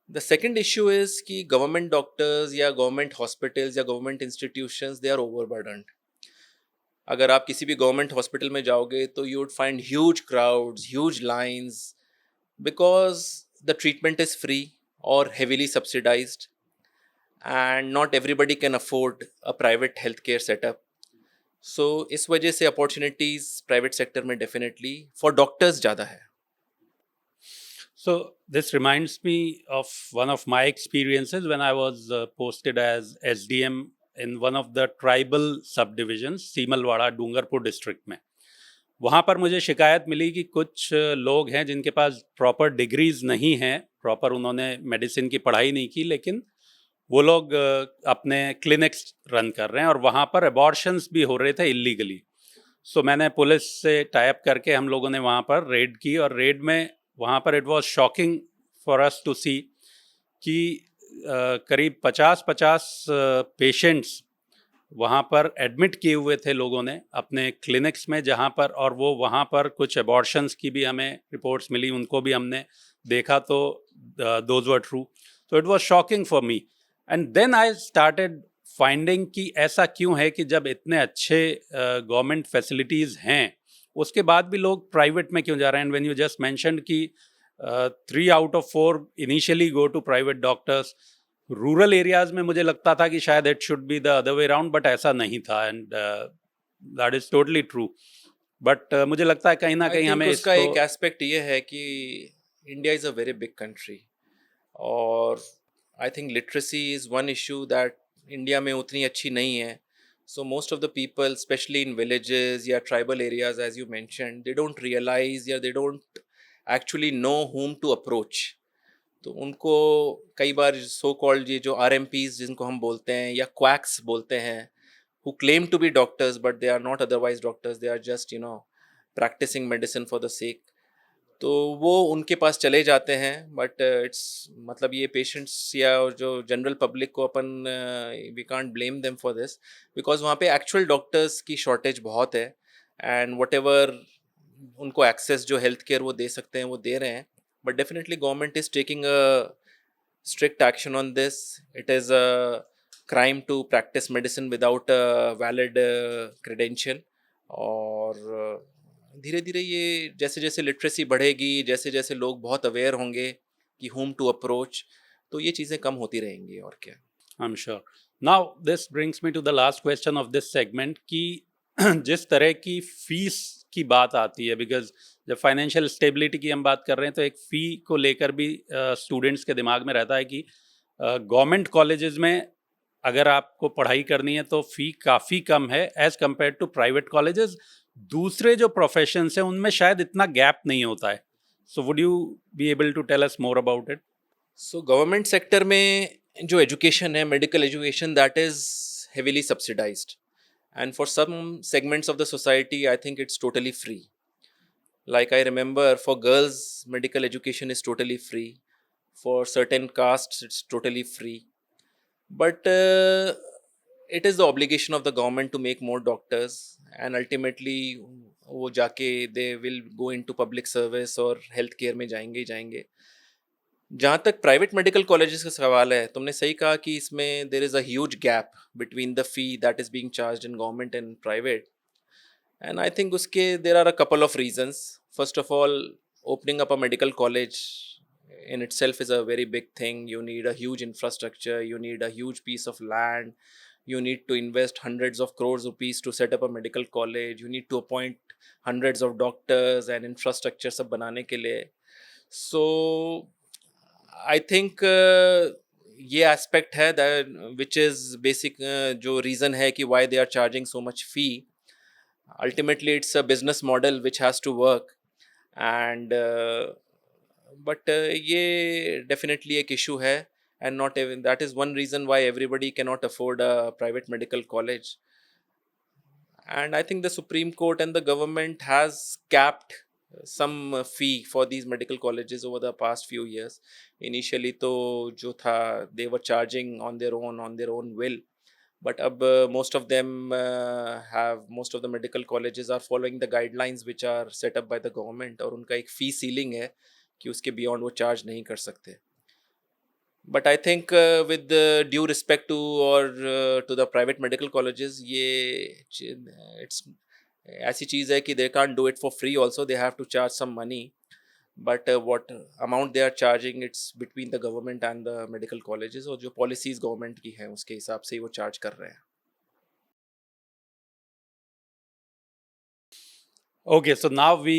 The second issue is कि government doctors या government hospitals या government institutions, they are overburdened. अगर आप किसी भी government hospital में जाओगे तो you would find huge crowds, huge lines, because the treatment is free or heavily subsidized, and not everybody can afford a private healthcare setup. So इस वजह से opportunities private sector में definitely for doctors ज़्यादा है. So this reminds me of one of my experiences when I was posted as SDM in one of the tribal subdivisions, Simalwara Dungarpur district में. वहाँ पर मुझे शिकायत मिली कि कुछ लोग हैं जिनके पास प्रॉपर डिग्रीज नहीं हैं, प्रॉपर उन्होंने मेडिसिन की पढ़ाई नहीं की, लेकिन वो लोग अपने क्लिनिक्स रन कर रहे हैं और वहाँ पर अबॉर्शंस भी हो रहे थे इलीगली. सो मैंने पुलिस से टाइप करके हम लोगों ने वहाँ पर रेड की, और रेड में वहाँ पर it was shocking for us to see कि करीब 50 पेशेंट्स वहाँ पर एडमिट किए हुए थे लोगों ने अपने क्लिनिक्स में, जहाँ पर, और वो वहाँ पर कुछ अबॉर्शंस की भी हमें रिपोर्ट्स मिली, उनको भी हमने देखा, तो दोज वर ट्रू. तो it was shocking for me, and then I started finding कि ऐसा क्यों है कि जब इतने अच्छे गवर्नमेंट फैसिलिटीज़ हैं उसके बाद भी लोग प्राइवेट में क्यों जा रहे हैं. And when you just mentioned कि 3 out of 4 initially go to private doctors, rural areas में मुझे लगता था कि शायद it should be the other way around, but ऐसा नहीं था, and that is totally true. But मुझे लगता है कहीं ना कहीं हमें इसका एक एस्पेक्ट ये है कि India is a very big country, और I think literacy is one issue that India में उतनी अच्छी नहीं है. So most of the people, specially in villages या tribal areas as you mentioned, they don't realise या they don't actually know whom to approach. तो उनको कई बार सो कॉल्ड ये जो RMPs जिनको हम बोलते हैं या क्वैक्स बोलते हैं, who claim to be doctors but they are not otherwise doctors, they are just practicing medicine for the sake, तो वो उनके पास चले जाते हैं. बट इट्स मतलब ये पेशेंट्स या जो जनरल पब्लिक को अपन we can't blame them for this, because वहाँ पे एक्चुअल डॉक्टर्स की शॉर्टेज बहुत है, एंड वट एवर उनको एक्सेस जो हेल्थ केयर वो दे सकते हैं वो दे रहे हैं. But definitely government is taking a strict action on this. It is a crime to practice medicine without a valid credential. और धीरे धीरे ये जैसे जैसे लिटरेसी बढ़ेगी, जैसे जैसे लोग बहुत अवेयर होंगे कि whom to approach, तो ये चीज़ें कम होती रहेंगी. और क्या. I'm sure. Now this brings me to the last question of this segment कि जिस तरह की फीस की बात आती है, बिकॉज जब फाइनेंशियल स्टेबिलिटी की हम बात कर रहे हैं तो एक फ़ी को लेकर भी स्टूडेंट्स के दिमाग में रहता है कि गवर्नमेंट कॉलेजेस में अगर आपको पढ़ाई करनी है तो फ़ी काफ़ी कम है as compare to private colleges. दूसरे जो प्रोफेशंस हैं उनमें शायद इतना गैप नहीं होता है। So would you be able to tell us more about it? So government sector में जो एजुकेशन है, medical education, that is heavily subsidised, and for some segments of the society I think it's totally free. Like I remember, for girls medical education is totally free, for certain castes it's totally free, but it is the obligation of the government to make more doctors, and ultimately वो जाके they will go into public service और health care में जाएंगे ही जाएंगे. जहाँ तक private medical colleges का सवाल है, तुमने सही कहा कि इसमें there is a huge gap between the fee that is being charged in government and private. And I think उसके there are a couple of reasons. First of all, opening up a medical college in itself is a very big thing. You need a huge infrastructure, you need a huge piece of land, you need to invest hundreds of crores rupees to set up a medical college, you need to appoint hundreds of doctors and infrastructure सब बनाने के लिए. So I think ये aspect है which is basic, जो reason है कि why they are charging so much fee. Ultimately it's a business model which has to work, and but ये डेफिनेटली एक इशू है. And not even that is one reason why everybody can not afford a private medical college. And I think the Supreme Court and the government has capped some fee for these medical colleges over the past few years. Initially तो जो था, they were charging on their own will, but अब most of them most of the medical colleges are following the guidelines which are set up by the government, और उनका एक fee ceiling है कि उसके beyond वो charge नहीं कर सकते. But I think with the due respect to or to the private medical colleges, ये it's ऐसी चीज़ है कि they can't do it for free also, they have to charge some money. But what amount they are charging, it's between the government and the medical colleges, और जो policies government की हैं उसके हिसाब से ही वो charge कर रहे हैं. Okay, so now we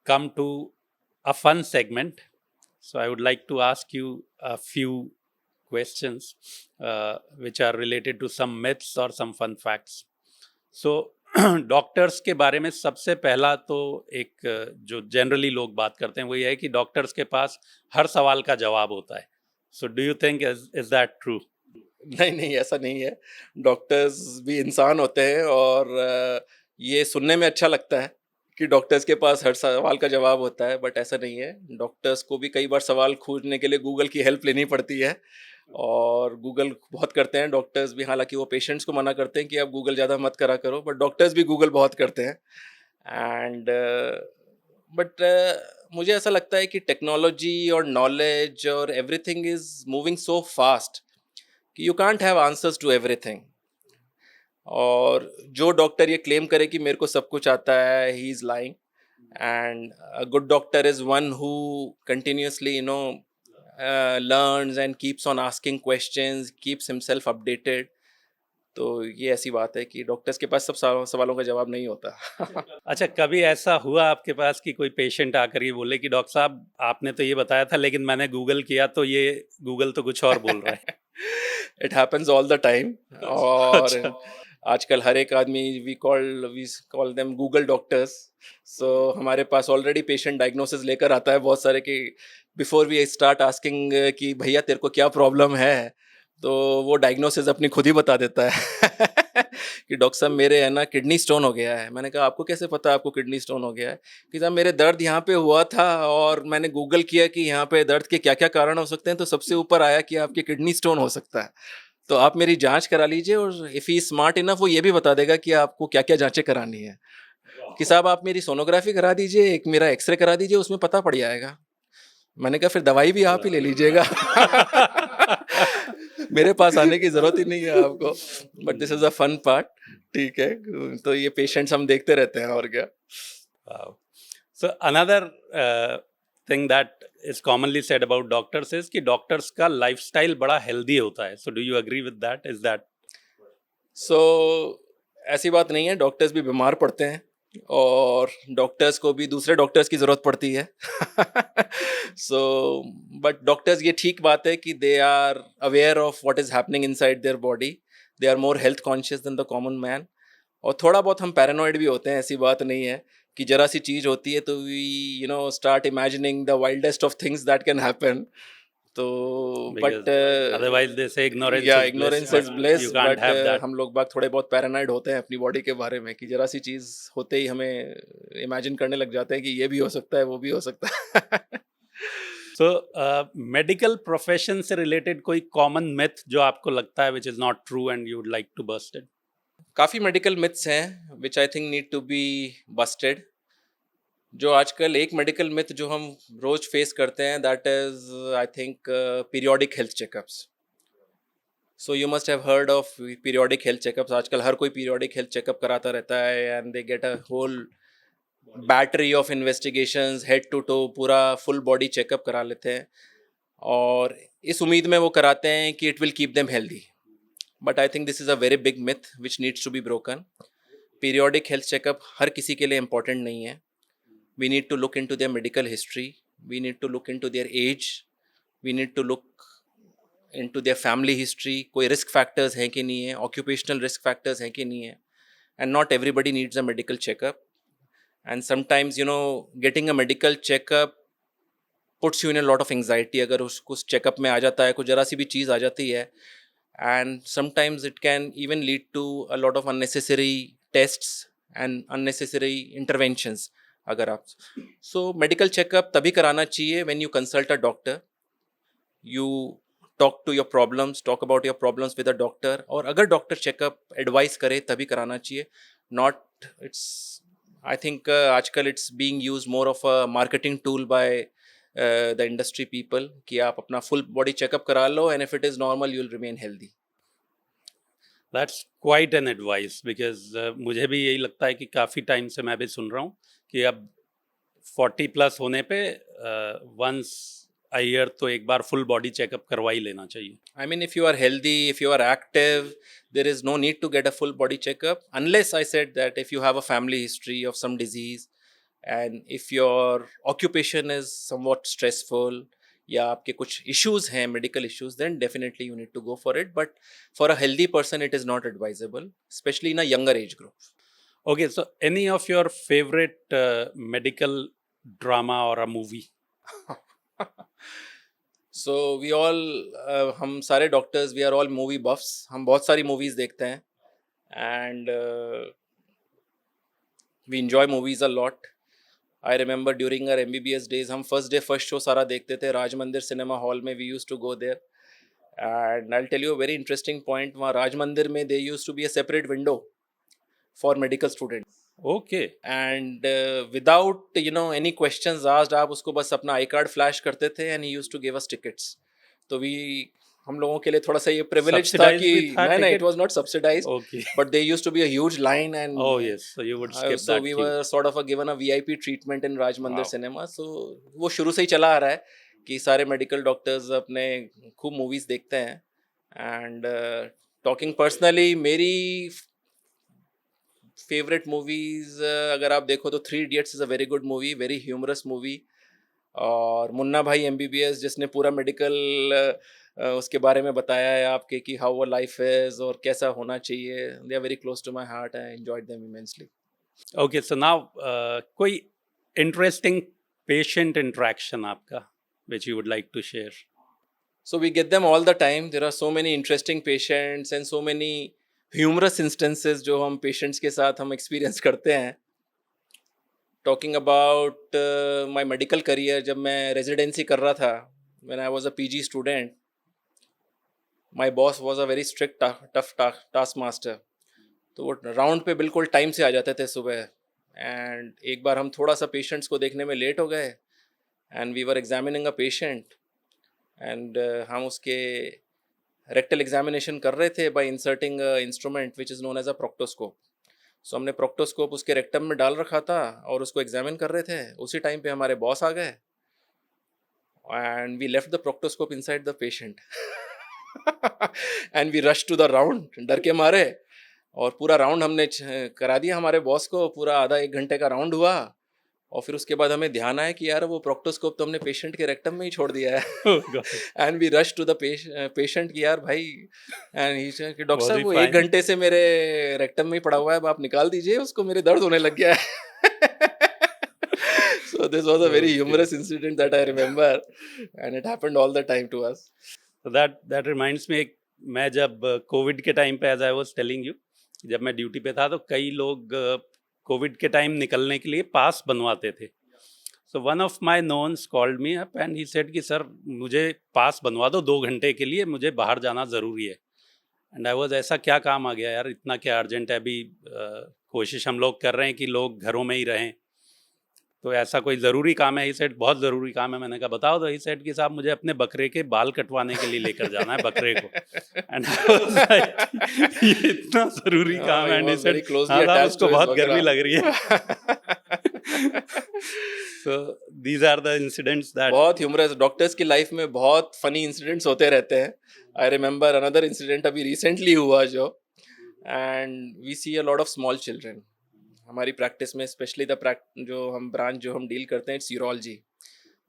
come to a fun segment. So I would like to ask you a few questions which are related to some myths or some fun facts. So doctors के बारे में सबसे पहला तो एक जो generally लोग बात करते हैं वो ये है कि डॉक्टर्स के पास हर सवाल का जवाब होता है. So do you think is that true? नहीं नहीं, ऐसा नहीं है. डॉक्टर्स भी इंसान होते हैं, और ये सुनने में अच्छा लगता है कि डॉक्टर्स के पास हर सवाल का जवाब होता है, बट ऐसा नहीं है. डॉक्टर्स को भी कई बार सवाल खोजने के लिए गूगल की हेल्प लेनी पड़ती है, और गूगल बहुत करते हैं डॉक्टर्स भी. हालांकि वो पेशेंट्स को मना करते हैं कि आप गूगल ज़्यादा मत करा करो, बट डॉक्टर्स भी गूगल बहुत करते हैं. एंड बट मुझे ऐसा लगता है कि टेक्नोलॉजी और नॉलेज और everything is moving so fast कि you can't have answers to everything. और जो डॉक्टर ये क्लेम करे कि मेरे को सब कुछ आता है, he is lying. And a good doctor is one who continuously learns and keeps on asking questions, keeps himself updated. तो ये ऐसी बात है कि डॉक्टर्स के पास सब सवालों का जवाब नहीं होता. अच्छा, कभी ऐसा हुआ आपके पास कि कोई पेशेंट आकर ये बोले कि डॉक्टर साहब आपने तो ये बताया था लेकिन मैंने गूगल किया तो ये गूगल तो कुछ और बोल रहा है? It happens all the time. और अच्छा. आजकल हर एक आदमी we call them Google doctors. So हमारे पास ऑलरेडी पेशेंट डायग्नोसिस लेकर आता है बहुत सारे कि बिफोर वी स्टार्ट आस्किंग कि भैया तेरे को क्या प्रॉब्लम है, तो वो डायग्नोसिस अपनी खुद ही बता देता है कि डॉक्टर साहब मेरे है ना किडनी स्टोन हो गया है. मैंने कहा आपको कैसे पता आपको किडनी स्टोन हो गया है? कि साहब मेरे दर्द यहाँ पे हुआ था और मैंने गूगल किया कि यहाँ पे दर्द के क्या क्या कारण हो सकते हैं, तो सबसे ऊपर आया कि आपके किडनी स्टोन हो सकता है. तो आप मेरी जांच करा लीजिए, और इफ़ ही स्मार्ट इनफ वो ये भी बता देगा कि आपको क्या क्या जांचें करानी है. कि साहब आप मेरी सोनोग्राफी करा दीजिए, एक मेरा एक्सरे करा दीजिए, उसमें पता पड़ जाएगा. मैंने कहा फिर दवाई भी आप ही ले लीजिएगा. मेरे पास आने की ज़रूरत ही नहीं है आपको. But this is a fun part. ठीक है, तो ये पेशेंट्स हम देखते रहते हैं, और क्या. Wow. So another thing that is commonly said about doctors is कि doctors का lifestyle बड़ा healthy होता है. So do you agree with that? Is that? So ऐसी बात नहीं है, डॉक्टर्स भी बीमार पड़ते हैं और डॉक्टर्स को भी दूसरे डॉक्टर्स की ज़रूरत पड़ती है। सो बट डॉक्टर्स, ये ठीक बात है कि they are aware of what is happening inside their body, they are more health conscious than the common man. और थोड़ा बहुत हम पैरानॉइड भी होते हैं, ऐसी बात नहीं है कि जरा सी चीज़ होती है तो we start imagining the wildest of things that can happen. तो Because बट otherwise they say ignorance या is bliss, ignorance but is bliss, you can't but have that. हम लोग बाग थोड़े बहुत पैरानाइड होते हैं अपनी बॉडी के बारे में कि जरा सी चीज़ होते ही हमें इमेजिन करने लग जाते हैं कि ये भी हो सकता है, वो भी हो सकता है। So medical profession से related कोई common myth जो आपको लगता है which is not true and you would like to bust it? काफ़ी मेडिकल मिथ्स हैं which I think need to be busted. जो आजकल एक मेडिकल मिथ जो हम रोज फेस करते हैं, that is I think periodic health checkups. So you must have heard of periodic health checkups. आजकल हर कोई पीरियोडिक हेल्थ चेकअप कराता रहता है and they get a whole battery of investigations, head to toe पूरा full body checkup करा लेते हैं और इस उम्मीद में वो कराते हैं कि it will keep them healthy. But I think this is a very big myth which needs to be broken. Periodic health checkup हर किसी के लिए इम्पॉर्टेंट नहीं है। We need to look into their medical history, we need to look into their age, we need to look into their family history, कोई risk factors हैं कि नहीं है, occupational risk factors हैं कि नहीं है, and not everybody needs a medical checkup, and sometimes getting a medical checkup puts you in a lot of anxiety अगर उस checkup में आ जाता है, कुछ जरा सी भी चीज़ आ जाती है, and sometimes it can even lead to a lot of unnecessary tests and unnecessary interventions अगर आप। सो मेडिकल चेकअप तभी कराना चाहिए when you consult a doctor, you talk to your problems, talk about your problems with a doctor, और अगर doctor checkup advice करे तभी कराना चाहिए। नॉट इट्स आई थिंक आजकल it's being use more of a marketing tool by the industry people कि आप अपना फुल बॉडी चेकअप करा लो and if it is normal you will remain healthy. That's quite an advice because मुझे भी यही लगता है कि काफ़ी टाइम से मैं भी सुन रहा हूँ कि अब 40 प्लस होने पे वंस अ ईयर तो एक बार फुल बॉडी चेकअप करवा ही लेना चाहिए। I mean, if you are healthy, if you are active, there is no need to get a full body checkup. Unless I said that if you have a family history of some disease and if your occupation is somewhat stressful, या आपके कुछ issues हैं, medical issues, then definitely you need to go for it. But for a healthy person, it is not advisable, especially in a younger age group. Okay, so any of your favorite medical drama or a movie? So we all हम सारे doctors we are all movie buffs, हम बहुत सारी movies देखते हैं and we enjoy movies a lot. I remember during our MBBS days हम first day first show सारा देखते थे राज मंदिर सिनेमा हॉल में। We use to go there and I tell you a very interesting point. वहाँ राज मंदिर में they use to be a separate window for medical students Okay. And without any questions asked, आप उसको बस अपना I card flash करते थे and he use to give us tickets. तो we हम लोगों के लिए थोड़ा सा ये प्रिविलेज था Subsidized कि भी था नहीं, it ticket? Was not subsidised, Okay. But they used to be a huge line Oh and yes, so you would skip so that we queue. were sort of given a VIP treatment in Raj Mandir Wow. cinema। so वो शुरू से ही चला आ रहा है कि सारे medical doctors अपने खूब मूवीज देखते हैं एंड टॉकिंग पर्सनली मेरी फेवरेट मूवीज अगर आप देखो तो three idiots is a very good movie, very humorous movie. और मुन्ना भाई MBBS जिसने पूरा मेडिकल उसके बारे में बताया है आपके कि हाउ वो लाइफ इज और कैसा होना चाहिए, they are very close to my heart, I enjoyed them immensely. Okay, so now कोई interesting patient interaction आपका which you would like to share? So we get them all the time. There are so many interesting patients and so many humorous instances जो हम patients के साथ हम experience करते हैं। Talking about my medical career, जब मैं residency कर रहा था, when I was a PG student, my boss was a very strict tough taskmaster। तो वो राउंड पे बिल्कुल टाइम से आ जाते थे सुबह एंड एक बार हम थोड़ा सा पेशेंट्स को देखने में लेट हो गए and we were examining a patient and हम उसके रेक्टल एग्जामिनेशन कर रहे थे by inserting instrument which is known as a proctoscope. So हमने प्रोक्टोस्कोप उसके रेक्टम में डाल रखा था और उसको एग्जामिन कर रहे थे। उसी टाइम पे हमारे बॉस आ गए and we left the proctoscope inside the patient and we rush to the round, डर के मारे। और पूरा राउंड हमने करा दिया हमारे बॉस को, पूरा आधा 1 घंटे का राउंड हुआ और फिर उसके बाद हमें ध्यान आया कि यार वो प्रोक्टोस्कोप तो हमने पेशेंट के रेक्टम में ही छोड़ दिया है। Oh God, and we rush to the patient कि यार भाई, एंड ही सेड कि डॉक्टर was साहब he वो 1 fine? घंटे से मेरे रेक्टम में ही पड़ा हुआ है, अब आप निकाल दीजिए उसको, मेरे दर्द होने लग गया है। So this was a very Okay. humorous incident that I remember, and it happened all the time to us. So that reminds me, मैं जब कोविड के टाइम पे, as I was telling you, जब मैं ड्यूटी पे था तो कई लोग कोविड के टाइम निकलने के लिए पास बनवाते थे. So one of my knowns called me up and he said कि सर मुझे पास बनवा दो 2 घंटे के लिए, मुझे बाहर जाना ज़रूरी है. एंड आई वाज, ऐसा क्या काम आ गया यार, इतना क्या अर्जेंट है अभी? कोशिश हम लोग कर रहे हैं कि लोग घरों में ही रहें, तो ऐसा कोई ज़रूरी काम है? ही सेड बहुत ज़रूरी काम है. मैंने कहा बताओ. तो ही सेड कि साहब मुझे अपने बकरे के बाल कटवाने के लिए लेकर जाना है बकरे को. एंड आई वाज लाइक ये इतना ज़रूरी काम है? He and he was said very closely हाँ साहब attached उसको to his बहुत गर्मी bakra. लग रही है. So these are the incidents that. बहुत ह्यूमरस, डॉक्टर्स की लाइफ में बहुत फनी इंसिडेंट्स होते रहते हैं. आई रिमेम्बर अनदर इंसिडेंट अभी रिसेंटली हुआ जो, and we see a lot of small children हमारी प्रैक्टिस में, स्पेशली द जो हम ब्रांच जो हम डील करते हैं, it's urology.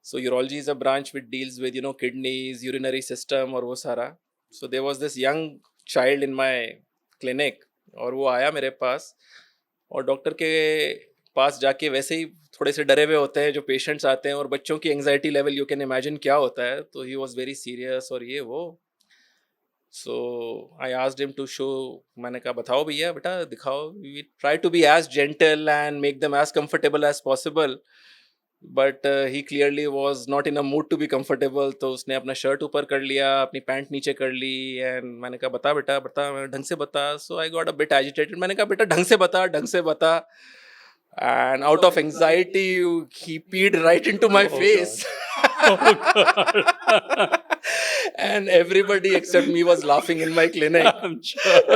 So urology is a branch which deals with kidneys, urinary system और वो सारा. So there was this young child in my clinic, और वो आया मेरे पास, और डॉक्टर के पास जाके वैसे ही थोड़े से डरे हुए होते हैं जो पेशेंट्स आते हैं, और बच्चों की anxiety level you can imagine क्या होता है. तो ही वाज वेरी सीरियस और ये वो. So I asked him to show. मैंने कहा बताओ भैया, बेटा दिखाओ. We try to be as gentle and make them as comfortable as possible, but he clearly was not in a mood to be comfortable. तो उसने अपना शर्ट ऊपर कर लिया, अपनी पैंट नीचे कर ली, एंड मैंने कहा बता बेटा बता, ढंग से बता. So I got a bit agitated. मैंने कहा बेटा ढंग से बता, ढंग से बता. And out of anxiety, he peed right into my Oh face. God. Oh God. And everybody except me was laughing in my clinic. I'm sure.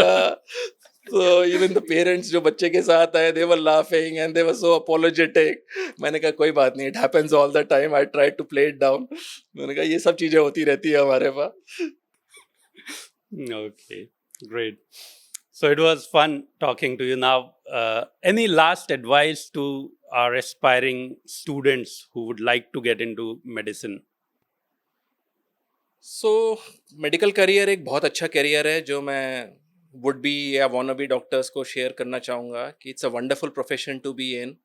So even the parents जो बच्चे के साथ आए, they were laughing and they were so apologetic. मैंने कहा कोई बात नहीं, it happens all the time. I tried to play it down. मैंने कहा ये सब चीजें होती रहती है हमारे पास. Okay, great. So it was fun talking to you. Now, any last advice to our aspiring students who would like to get into medicine? So medical career एक बहुत अच्छा करियर है जो मैं वुड बी या वांना बी डॉक्टर्स को share करना चाहूँगा कि it's a wonderful profession to be in.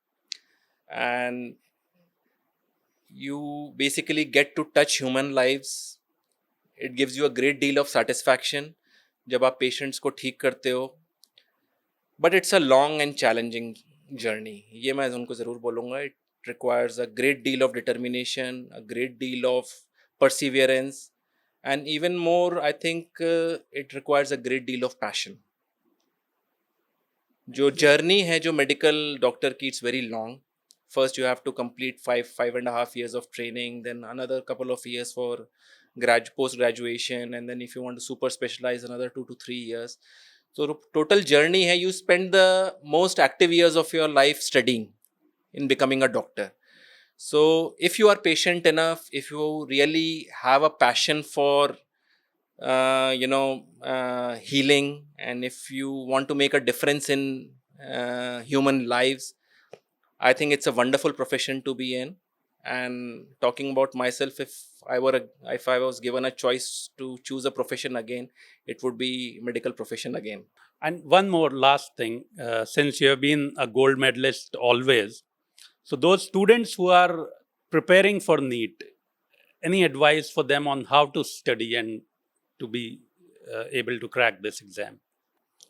And you basically get to touch human lives. It gives you a great deal of satisfaction जब आप पेशेंट्स को ठीक करते हो. But it's a long and challenging journey, ये मैं उनको ज़रूर बोलूँगा. It requires a great deal of determination, a great deal of perseverance, and even more I think it requires a great deal of passion. जो journey है जो medical doctor की, it's very long. First you have to complete 5.5 years of training, then another couple of years for post graduation, and then if you want to super specialize, another 2 to 3 years. So total journey है, you spend the most active years of your life studying in becoming a doctor. So if you are patient enough, if you really have a passion for healing, and if you want to make a difference in human lives, I think it's a wonderful profession to be in. And talking about myself, if I was given a choice to choose a profession again, it would be medical profession again. And one more last thing, since you have been a gold medalist always, so those students who are preparing for NEET, any advice for them on how to study and to be able to crack this exam?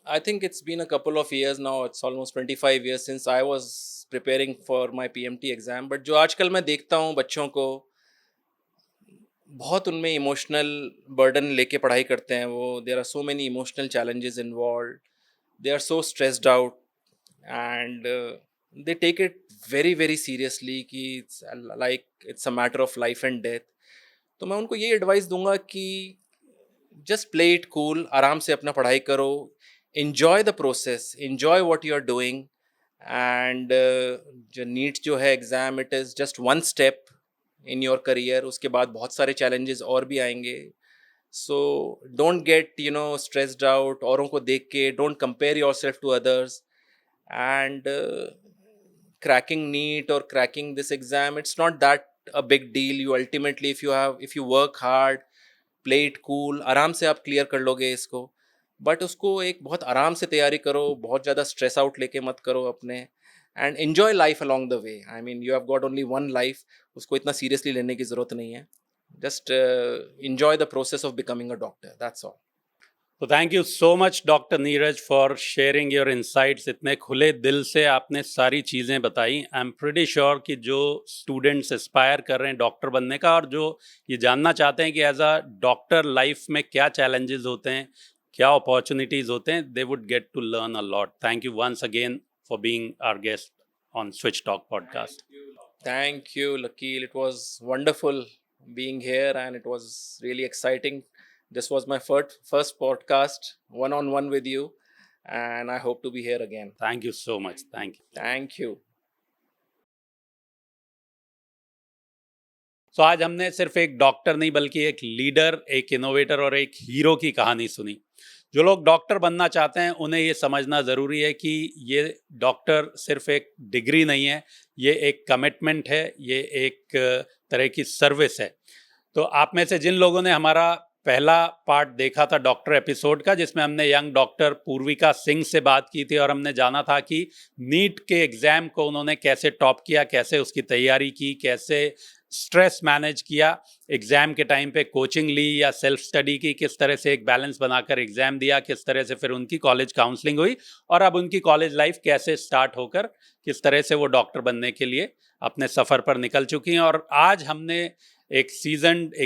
I think it's been a couple of years now. It's almost 25 years since I was preparing for my PMT exam. But जो आजकल मैं देखता हूँ बच्चों को, बहुत उनमें emotional burden लेके पढ़ाई करते हैं वो. There are so many emotional challenges involve. They are so stressed out, and they take it very very seriously कि it's a matter of life and death. तो मैं उनको ये एडवाइस दूंगा कि जस्ट प्ले इट कूल, आराम से अपना पढ़ाई करो, enjoy the process, enjoy what you are doing. And जो नीट जो है exam, it is just one step in your career. उसके बाद बहुत सारे चैलेंजेस और भी आएंगे. So don't get, you know, stressed out. औरों को देख के don't compare yourself to others. And cracking NEET or cracking this exam, it's not that a big deal. You ultimately, if you work hard, play it cool, आराम से आप clear कर लोगे इसको. बट उसको एक बहुत आराम से तैयारी करो, बहुत ज़्यादा स्ट्रेस आउट लेके मत करो अपने. And enjoy life along the way. I mean you have got only one life. उसको इतना सीरियसली लेने की ज़रूरत नहीं है. Just enjoy the process of becoming a doctor. That's all. तो thank you so much doctor Neeraj for sharing your insights. इतने खुले दिल से आपने सारी चीज़ें बताई. आई एम प्रीटी श्योर कि जो स्टूडेंट्स एस्पायर कर रहे हैं डॉक्टर बनने का और जो ये जानना चाहते हैं कि एज अ डॉक्टर लाइफ में क्या चैलेंजेस होते हैं, क्या अपॉर्चुनिटीज़ होते हैं, they would get to learn a lot. Thank you once again for being our guest on Switch Talk podcast. Thank you, Lakil. It was wonderful being here, and it was really exciting. This was my first podcast, one-on-one with you, and I hope to be here again. Thank you so much. Thank you. Thank you. सो आज हमने सिर्फ एक doctor नहीं बल्कि एक leader, एक innovator और एक हीरो की कहानी सुनी. जो लोग डॉक्टर बनना चाहते हैं उन्हें ये समझना ज़रूरी है कि ये डॉक्टर सिर्फ एक डिग्री नहीं है, ये एक कमिटमेंट है, ये एक तरह की सर्विस है. तो आप में से जिन लोगों ने हमारा पहला पार्ट देखा था डॉक्टर एपिसोड का, जिसमें हमने यंग डॉक्टर पूर्विका सिंह से बात की थी और हमने जाना था कि नीट के एग्ज़ाम को उन्होंने कैसे टॉप किया, कैसे उसकी तैयारी की, कैसे स्ट्रेस मैनेज किया, एग्ज़ाम के टाइम पे कोचिंग ली या सेल्फ स्टडी की, किस तरह से एक बैलेंस बनाकर एग्ज़ाम दिया, किस तरह से फिर उनकी कॉलेज काउंसलिंग हुई और अब उनकी कॉलेज लाइफ कैसे स्टार्ट होकर किस तरह से वो डॉक्टर बनने के लिए अपने सफ़र पर निकल चुकी हैं. और आज हमने एक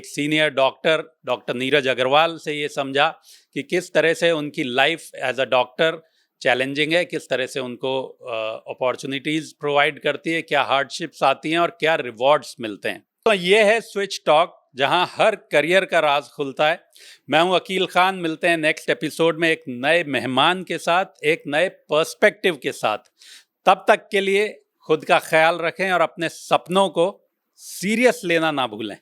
सीनियर डॉक्टर नीरज अग्रवाल से ये समझा कि किस तरह से उनकी life as a doctor challenging है, किस तरह से उनको अपॉर्चुनिटीज़ प्रोवाइड करती है, क्या हार्डशिप्स आती हैं और क्या रिवॉर्ड्स मिलते हैं. तो ये है स्विच टॉक, जहां हर करियर का राज खुलता है. मैं हूं अकील खान. मिलते हैं नेक्स्ट एपिसोड में एक नए मेहमान के साथ, एक नए पर्सपेक्टिव के साथ. तब तक के लिए खुद का ख्याल रखें और अपने सपनों को सीरियस लेना ना भूलें.